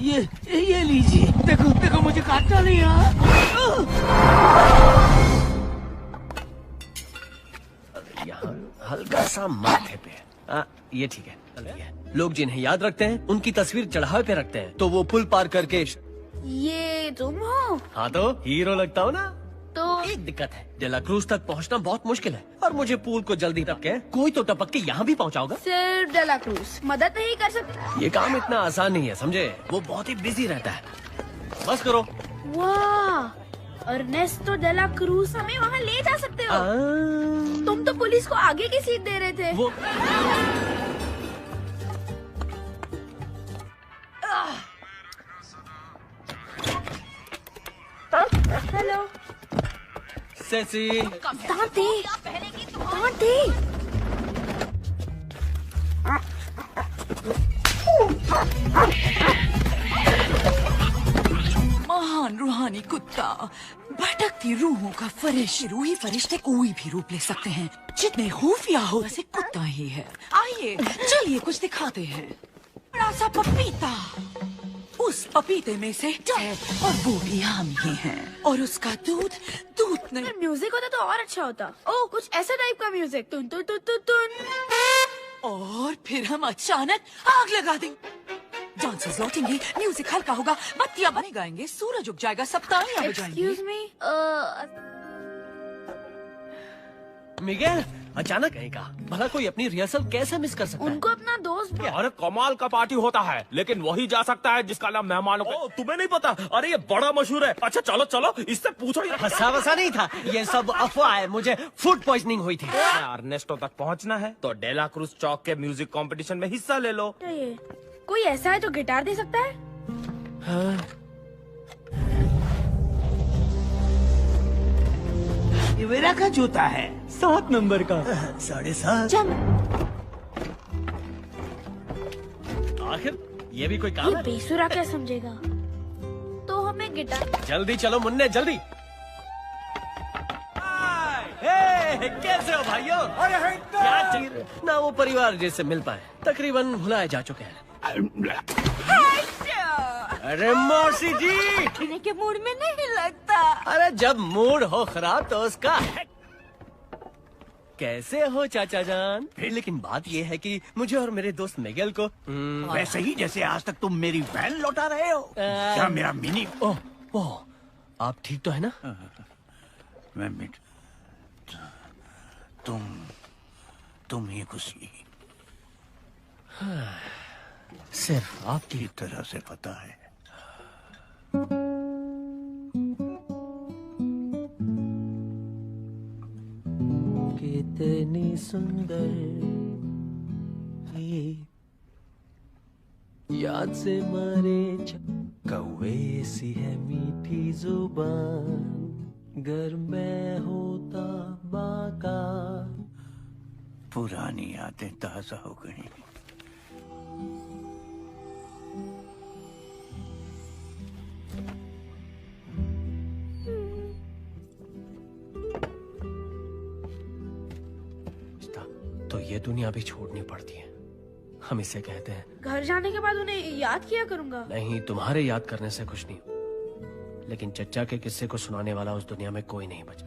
ये लीजिए। देखो मुझे काटना नहीं है। यहाँ हल्का सा माथे पे। ये ठीक है। लोग जिन्हें याद रखते हैं उनकी तस्वीर चढ़ावे पे रखते हैं, तो वो पुल पार करके। ये तुम हो? हाँ, तो हीरो लगता हो ना। तो एक दिक्कत है, डेला क्रूज तक पहुँचना बहुत मुश्किल है, और मुझे पूल को जल्दी टपके कोई तो टपक के यहाँ भी पहुँचाओगा। सिर्फ डेला क्रूज मदद नहीं कर सकती। ये काम इतना आसान नहीं है, समझे? वो बहुत ही बिजी रहता है। बस करो। वाह, अर्नेस्टो डेला क्रूज हमें वहाँ ले जा सकते हो। तुम तो पुलिस को आगे की सीट दे रहे थे। वो हेलो सेसी। दादी, दादी। महान रूहानी कुत्ता, भटकती रूहों का फरिश्ता। रूही फरिश्ते कोई भी रूप ले सकते हैं, जितने खुफिया हो वैसे कुत्ता ही है। आइए चलिए कुछ दिखाते हैं। बड़ा सा पपीता, उस पपीते में से है और वो भी हम ही हैं। और उसका दूध नहीं। म्यूजिक होता तो और अच्छा होता। ओ कुछ ऐसा टाइप का म्यूजिक, तुन तुन तुन तुन तुन। और फिर हम अचानक आग लगा देंगे। डांसर्स लौटेंगे, म्यूजिक हल्का होगा, बत्तियां बनी गाएंगे, सूरज उग जाएगा, सब तालियां बजाएंगे। Excuse me, मिगेल, अचानक कहीं का भला कोई अपनी रिहर्सल कैसे मिस कर सकता है? उनको अपना दोस्त अरे कमाल का पार्टी होता है, लेकिन वही जा सकता है जिसका नाम मेहमानों का। तुम्हें नहीं पता? अरे ये बड़ा मशहूर है। अच्छा चलो चलो, इससे पूछो। हंसा वसा नहीं था, ये सब अफवाह है। मुझे फूड पॉइजनिंग हुई थी। अर्नेस्टो तक पहुंचना है तो डेला क्रूज चौक के म्यूजिक कंपटीशन में हिस्सा ले लो। कोई ऐसा है तो गिटार दे सकता है? हाँ। ये वेरा का जूता है, 7 नंबर का, 7.5। आखिर ये भी कोई काम ये है? बेसुरा क्या समझेगा? तो हमें गिटार। जल्दी चलो मुन्ने, जल्दी। हे, कैसे हो भाइयों? क्या चाहिए? ना वो परिवार जैसे मिल पाए, तकरीबन भुलाए जा चुके हैं। अरे मौसी जी, खाने के मूड में नहीं लगता। अरे जब मूड हो खराब तो उसका कैसे हो चाचा जान? लेकिन बात ये है कि मुझे और मेरे दोस्त मिगेल को वैसे ही जैसे आज तक तुम मेरी वैन लौटा रहे हो। क्या मेरा मिनी? ओह, आप ठीक तो है ना? मैं मिट तुम ही खुशी सिर्फ आपकी तरह से पता है। कितनी सुंदर ये याद से मरे कौवे सी है मीठी जुबान, घर में होता बाका। पुरानी यादें ताजा हो गई। तो ये दुनिया भी छोड़नी पड़ती है, हम इसे कहते हैं। घर जाने के बाद उन्हें याद किया करूंगा। नहीं, तुम्हारे याद करने से कुछ नहीं, लेकिन चच्चा के किस्से को सुनाने वाला उस दुनिया में कोई नहीं बचा।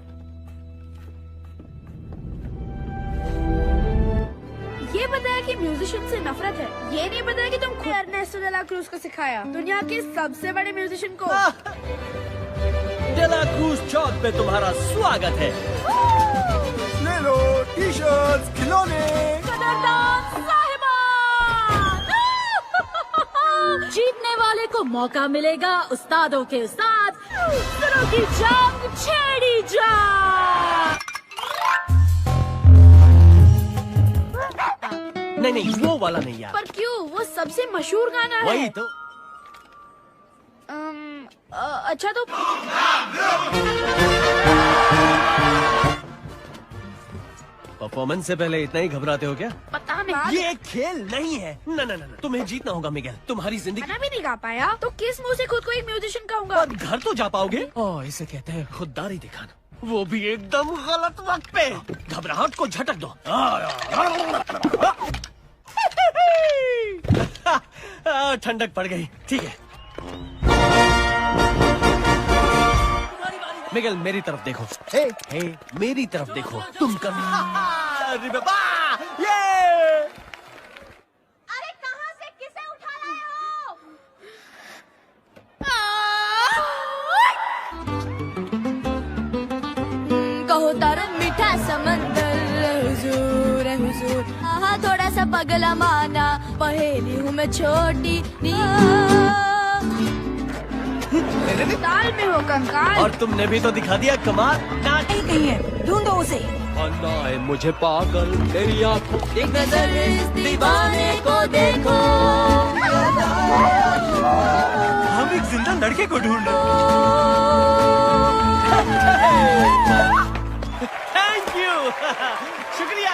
ये बताया कि म्यूजिशियन से नफरत है, ये नहीं बताया कि तुम खुद अर्नेस्टो डेला क्रूज को सिखाया, दुनिया के सबसे बड़े म्यूजिशियन को। डेला क्रूज चौक पे तुम्हारा स्वागत है। ले लो टी-शर्ट्स, खिलौने। जीतने वाले को मौका मिलेगा उस्तादों के उस्ताद सुरों की जंग छेड़ी जा। नहीं, वो वाला नहीं यार। पर क्यों? वो सबसे मशहूर गाना है। वही तो। अच्छा तो परफॉर्मेंस से पहले इतना ही घबराते हो क्या? पता नहीं। ये खेल नहीं है। ना, तुम्हें जीतना होगा मिगेल, तुम्हारी जिंदगी। गाना भी नहीं गा पाया तो किस मुंह से खुद को एक म्यूजिशियन कहूंगा? घर तो जा पाओगे? ओह, इसे कहते हैं खुददारी दिखाना, वो भी एकदम गलत वक्त पे। घबराहट को झटक दो। ठंडक पड़ गई, ठीक है। मिगेल मेरी तरफ देखो। हे, मेरी तरफ देखो। तुम कर ये अरे कहाँ से किसे उठा लाए हो? कहो तारा मीठा समंदर हुजूर है हुजूर। हाँ थोड़ा सा पगला माना, पहेली हूँ मैं छोटी ताल में हो कंकाल। और तुमने भी तो दिखा दिया कमाल। नहीं है, ढूंढो उसे। अन्ना मुझे पागल तेरी आंखों, एक नजर इस दीवाने को देखो। हम एक जिंदा लड़के को ढूंढ रहे थैंक यू। शुक्रिया।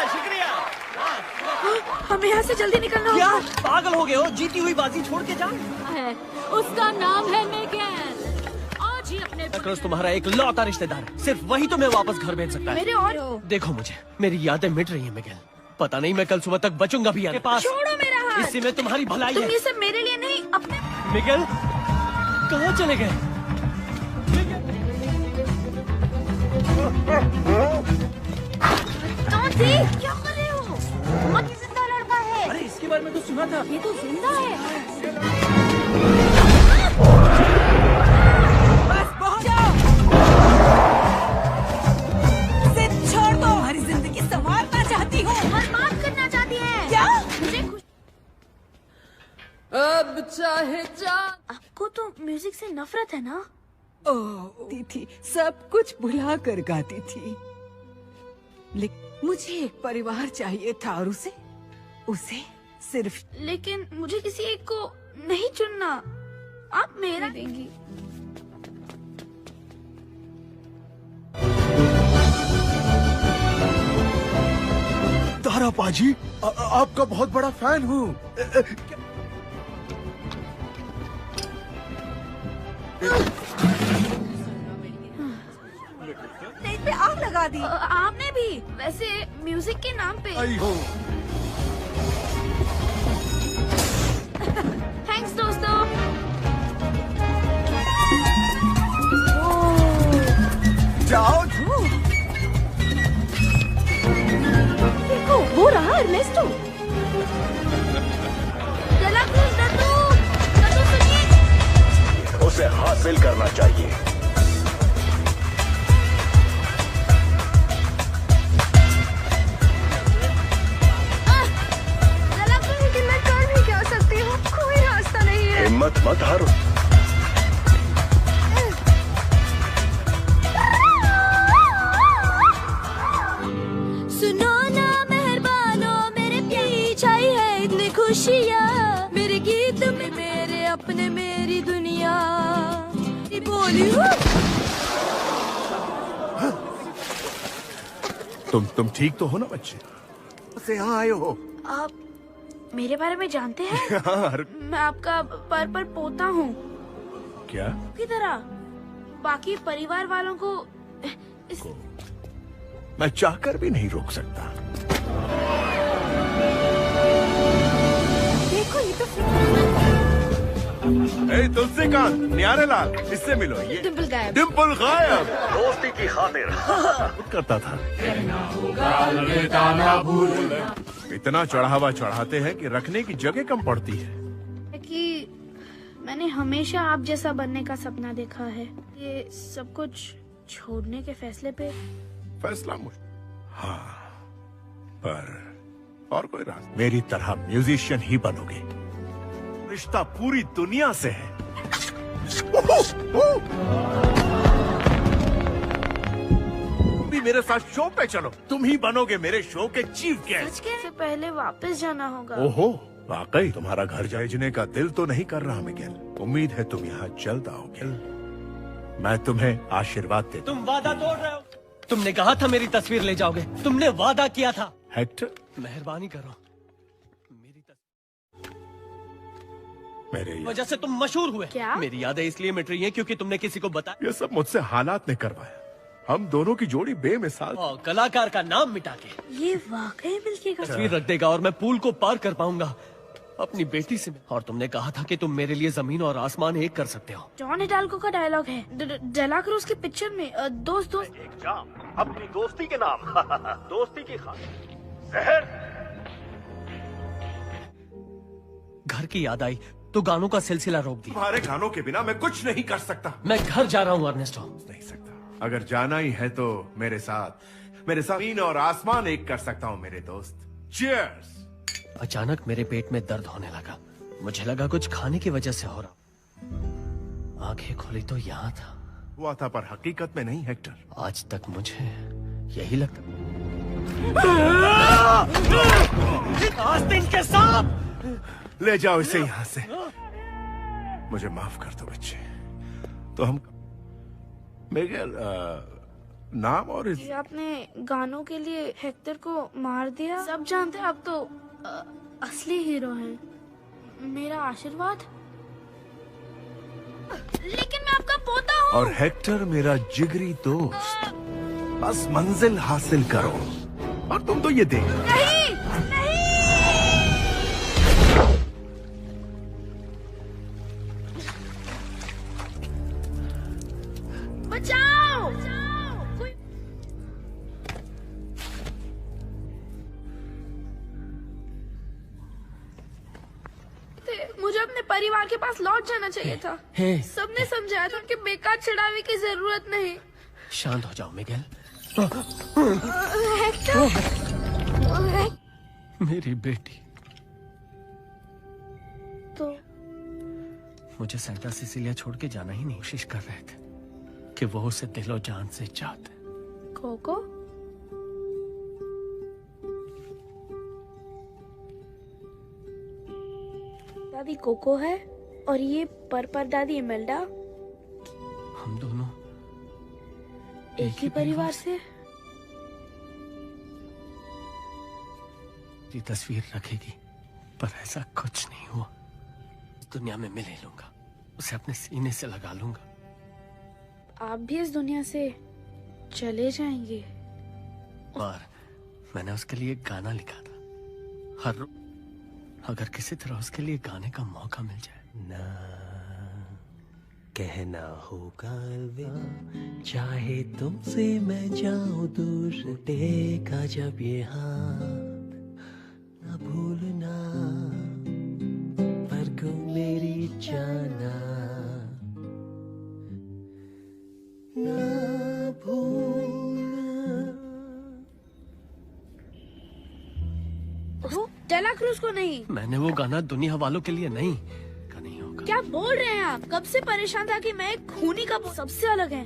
हमें यहाँ से जल्दी निकलना क्या होगा। पागल हो गए हो? जीती हुई बाजी छोड़ के जा। है उसका नाम है मिगेल। आज ही अपने क्रूज तुम्हारा एक लौता रिश्तेदार है, सिर्फ वही तुम्हें वापस घर भेज सकता है। मेरे और देखो मुझे, मेरी यादें मिट रही है मिगेल। पता नहीं मैं कल सुबह तक बचूंगा भी आपके पास। छोड़ो मेरा हाथ। इसी में तुम्हारी भलाई तुम है ये सब मेरे लिए नहीं, अपने मिगेल। कहाँ चले गए? क्या कर रहे हो? मत, जिंदा लड़का है। अरे इसके बारे में तो सुना था। ये तो जिंदा है। बस पहुंच जाओ। जिद छोड़ दो। हमारी जिंदगी संवारना चाहती हूँ। बर्बाद करना चाहती है। क्या? मुझे खुश... अब चाहे जान। आपको तो म्यूजिक से नफरत है ना? ओह, थी सब कुछ भुला कर गाती थी, लेकिन मुझे एक परिवार चाहिए था और उसे सिर्फ। लेकिन मुझे किसी एक को नहीं चुनना। आप मेरा देंगी। तारा पाजी, आपका बहुत बड़ा फैन हूँ। स्टेज पे आग लगा दी। आपने भी। वैसे म्यूजिक के नाम पे। आई हो। थैंक्स दोस्तों। जाओ। देखो वो रहा अर्नेस्टो। उसे हासिल करना चाहिए। लेकिन मैं कर भी क्या सकती हूँ? कोई रास्ता नहीं है। हिम्मत मत हारो। सुनो ना मेहरबानो, मेरे पीछे आई है इतनी खुशियाँ। मेरे गीत में मेरे अपने मेरी दुनिया बोली। तुम ठीक तो हो ना बच्चे? से यहाँ आए हो? आप मेरे बारे में जानते हैं? यार। मैं आपका पर पोता हूँ। क्या? की तरह बाकी परिवार वालों को मैं चाहकर भी नहीं रोक सकता। देखो ये तो तुलसीकांत, न्यारे लाल, इससे मिलो। ये डिम्पल गायब। डिम्पल गायब। दोस्ती की खातिर करता था। इतना चढ़ावा चढ़ाते हैं कि रखने की जगह कम पड़ती है। कि मैंने हमेशा आप जैसा बनने का सपना देखा है। ये सब कुछ छोड़ने के फैसले पे फैसला हाँ, पर और कोई रास्ता। मेरी तरह म्यूजिशियन ही बनोगे। रिश्ता पूरी दुनिया से है। भी मेरे साथ शो पे चलो। तुम ही बनोगे मेरे शो के चीफ गेस्ट। सच कहने से पहले वापस जाना होगा। ओहो, वाकई तुम्हारा घर भेजने का दिल तो नहीं कर रहा मिगेल। उम्मीद है तुम यहाँ जल्द आओगे। मैं तुम्हें आशीर्वाद देता। तुम वादा तोड़ रहे हो। तुमने कहा था मेरी तस्वीर ले जाओगे। तुमने वादा किया था। हेक्टर, मेहरबानी करो। मेरे वजह से तुम मशहूर हुए। क्या? मेरी यादें इसलिए मिट रही हैं क्योंकि तुमने किसी को बताया। ये सब मुझसे हालात ने करवाया। हम दोनों की जोड़ी बेमिसाल। कलाकार का नाम मिटा के ये वाकई मिलके का तस्वीर रख देगा और मैं पूल को पार कर पाऊंगा अपनी बेटी से। और तुमने कहा था कि तुम मेरे लिए जमीन और आसमान एक कर सकते हो। जॉन हिडाल्गो का डायलॉग है डेलाक्रूज की पिक्चर में। दोस्त एग्जाम अपनी दोस्ती के नाम। दोस्ती की खातिर जहर। घर की याद आई तो गानों का सिलसिला रोक दिया। तुम्हारे गानों के बिना मैं कुछ नहीं कर सकता। मैं घर जा रहा हूँ अर्नेस्टो। नहीं सकता। अगर जाना ही है तो मेरे साथ जमीन और आसमान एक कर सकता हूँ मेरे दोस्त। चीयर्स। अचानक मेरे पेट में दर्द होने लगा। मुझे लगा कुछ खाने की वजह से हो रहा। आंखें खोली तो यहाँ था। हुआ था पर हकीकत में नहीं हेक्टर। आज तक मुझे यही लगता। आस्तीन के सांप। ले जाओ इसे यहाँ से। मुझे माफ कर दो बच्चे। तो हम मिगेल नाम और जी आपने गानों के लिए हेक्टर को मार दिया। सब जानते हैं आप तो असली हीरो हैं। मेरा आशीर्वाद। लेकिन मैं आपका पोता हूँ। और हेक्टर मेरा जिगरी दोस्त। बस मंजिल हासिल करो और तुम तो ये देख। नहीं, नहीं। परिवार के पास लौट जाना चाहिए था। हे। सबने समझाया था कि बेकार चढ़ावे की जरूरत नहीं। शांत हो जाओ मिगेल। हेक्टर, मेरी बेटी। तो मुझे सेंटा सिसिलिया छोड़ के जाना ही नहीं। कोशिश कर रहे थे कि वो उसे दिलो जान से चाहते। कोको, दादी कोको है और ये पर दादी इमेल्डा। हम दोनों एक ही परिवार से। ये तस्वीर रखेगी, पर ऐसा कुछ नहीं हुआ। इस दुनिया में मिले लूंगा, उसे अपने सीने से लगा लूंगा। आप भी इस दुनिया से चले जाएंगे। और मैंने उसके लिए एक गाना लिखा था। अगर किसी तरह उसके लिए गाने का मौका मिल जाए। ना कहना होगा अलविदा, चाहे तुमसे मैं जाऊं दूर, टूटेगा जब ये हाथ, ना भूलना पर को मेरी जाना, ना डेला क्रूज को नहीं। मैंने वो गाना दुनिया वालों के लिए नहीं। क्या बोल रहे हैं आप? कब से परेशान था कि मैं एक खूनी का सबसे अलग है,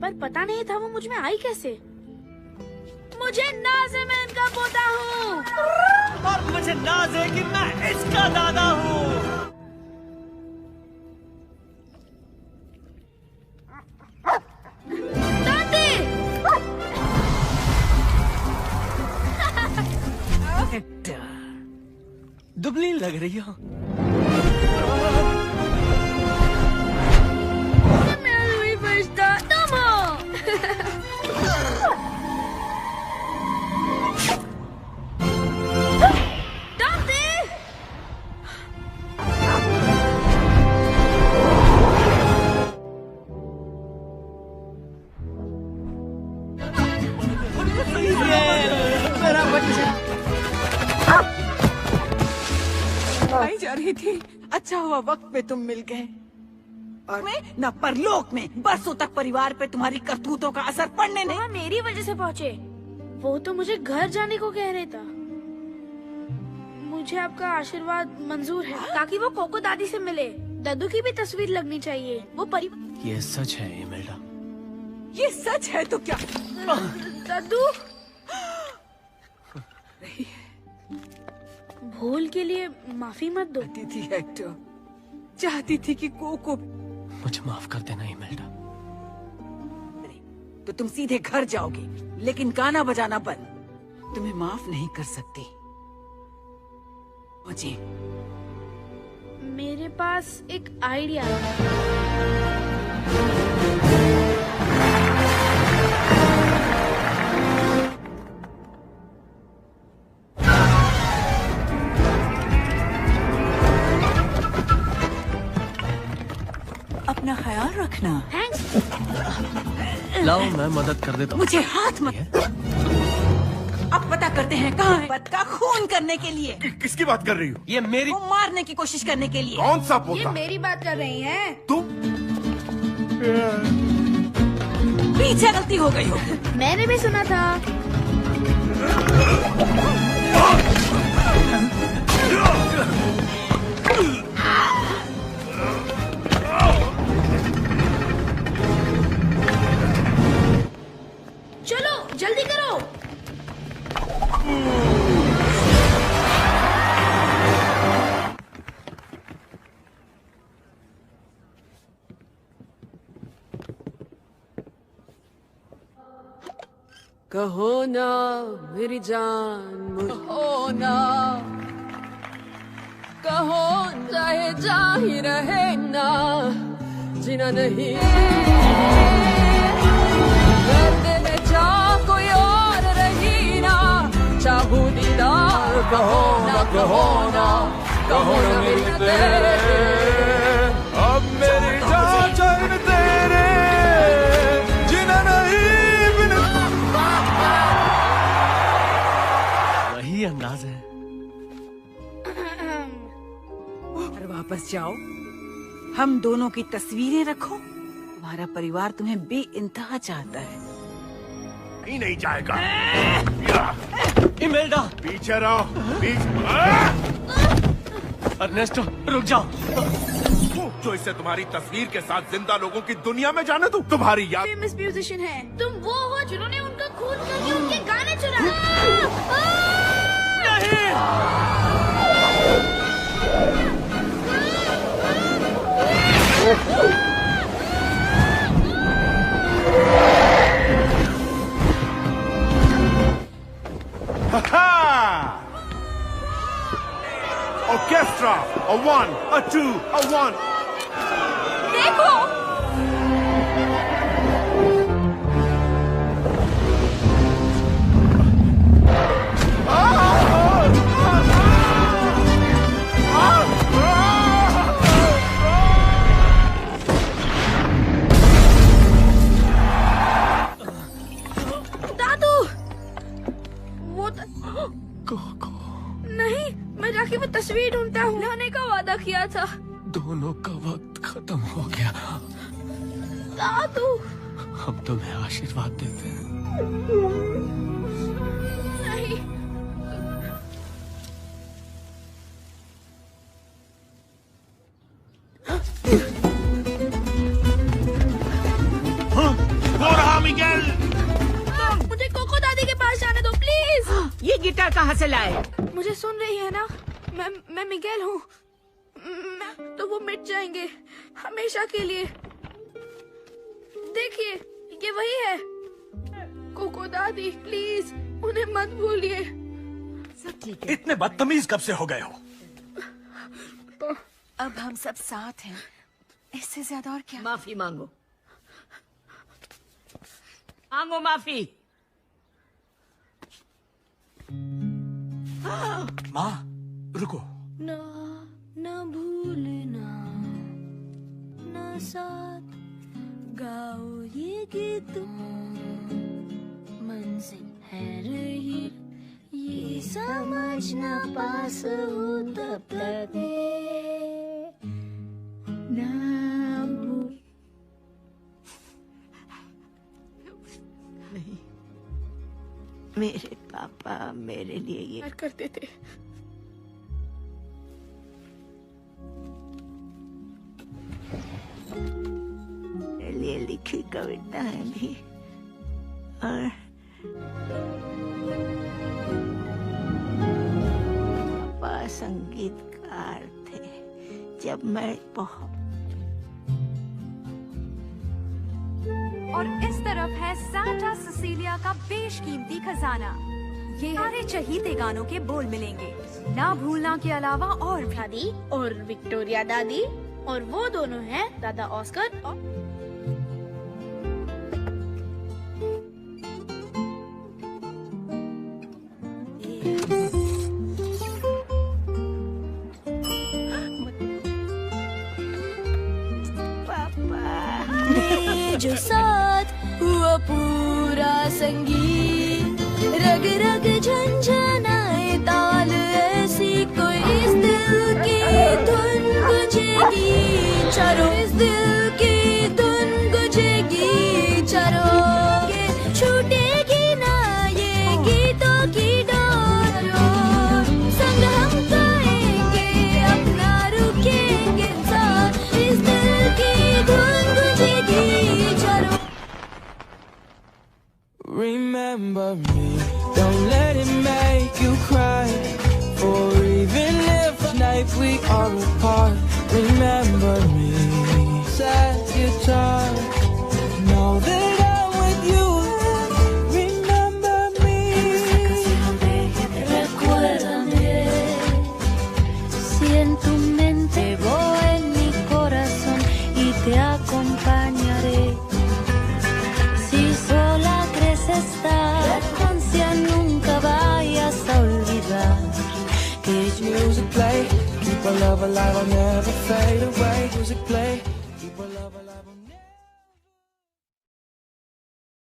पर पता नहीं था वो मुझ में आई कैसे। मुझे नाज है, मैं इनका पोता हूँ। और मुझे नाज है कि मैं इसका दादा हूँ। दुबली लग रही हो। मैं हुई फरिश्ता, तुम हो। मेरा बच्चा आई जा रही थी। अच्छा हुआ वक्त पे तुम मिल गए। और मैं न परलोक में बरसों तक परिवार पे तुम्हारी करतूतों का असर पड़ने नहीं। वहाँ मेरी वजह से पहुँचे। वो तो मुझे घर जाने को कह रहे था। मुझे आपका आशीर्वाद मंजूर है ताकि वो कोको दादी से मिले। दादू की भी तस्वीर लगनी चाहिए। वो परिवार। ये सच है इमेल्डा। ये सच है तो क्या? दादू, भूल के लिए माफी मत दो। चाहती थी हेक्टर, चाहती थी कि कोको। मुझे माफ कर देना इमेल्डा। तो तुम सीधे घर जाओगे, लेकिन गाना बजाना बंद। तुम्हें माफ नहीं कर सकती मुझे। मेरे पास एक आइडिया है। अपना ख्याल रखना। लाओ मैं मदद कर देता हूँ। मुझे हाथ मत। अब पता करते हैं कहाँ है। बद का खून करने के लिए। किसकी बात कर रही हो? ये मेरी। वो मारने की कोशिश करने के लिए। कौन सा पोता? ये मेरी बात कर रही हैं। तुम? पीछे गलती हो गई हो। मैंने भी सुना था। चलो जल्दी करो। कहो ना मेरी जान, कहो ना, कहो चाहे जा ही रहे ना, जीना नहीं। दर्द में जा कोई और रही ना, चाहू दीदार कहो ना, कहो ना, कहो ना मेरी तेरे। अब मेरी जान चैन तेरे, जीना नहीं। वही अंदाज है। वापस जाओ, हम दोनों की तस्वीरें रखो। तुम्हारा परिवार तुम्हें बेइंतहा चाहता है। ही नहीं जाएगा। इमेल्डा, पीछे रहो। अर्नेस्टो, रुक जाओ। जो इसे तुम्हारी तस्वीर के साथ जिंदा लोगों की दुनिया में जाने दो। तुम्हारी याद फेमस म्यूजिशियन है, तुम वो हो जिन्होंने उनका खून करके उनके गाने चुराए। Orchestra, a 1, a 2, a 1. देखो, दादू, वो नहीं, मैं जाके वो तस्वीर ढूंढता हूँ। लाने का वादा किया था। दोनों का वक्त खत्म हो गया। दादू, हम तुम्हें आशीर्वाद देते हैं। नहीं, हो रहा मिगेल। मुझे कोको दादी के पास जाने दो प्लीज। ये गिटार कहाँ से लाए? मुझे सुन रही है ना? मैं मिगेल हूँ। तो वो मिट जाएंगे हमेशा के लिए। देखिए, ये वही है। कोको दादी, प्लीज उन्हें मत भूलिए। सब ठीक है। इतने बदतमीज कब से हो गए हो? अब हम सब साथ हैं, इससे ज्यादा और क्या? माफी मांगो, मांगो माफी। माँ, रुको। ना भूलना, ना साथ गाओ ये गीत, मंजिल है रही ये समझना, पास हो तब तक ना भूल। नहीं, मेरे पापा मेरे लिए ये करते थे। मेरे लिए लिखी कविताएं भी, और पापा संगीतकार थे जब मैं बहुत। और इस तरफ है सांता सिसिलिया का बेशकीमती खजाना। ये सारे चहीते गानों के बोल मिलेंगे, ना भूलना के अलावा और भी। दादी और विक्टोरिया दादी, और वो दोनों हैं दादा ऑस्कर और जो साथ हुआ पूरा संगीत, रग रग झंझनाए ताल, ऐसी कोई इस दिल की धुन गुजेगी चारों, इस दिल की धुन गुजेगी चारों, ये छूटेगी ना ये गीतों की डोर, संग हम गाएंगे अपना रुकेंगे साथ, इस दिल की धुन गुजेगी चारों। Remember me, don't let it make you cry, for even if tonight we are apart. Remember me, sad guitar, know that I'm with you. Remember me, recuérdame, si en tu mente voy en mi corazón y te acompañaré. Si sola crees estar, ansia nunca vayas a olvidar que music play, keep our love alive, I'll never fade away. Music play.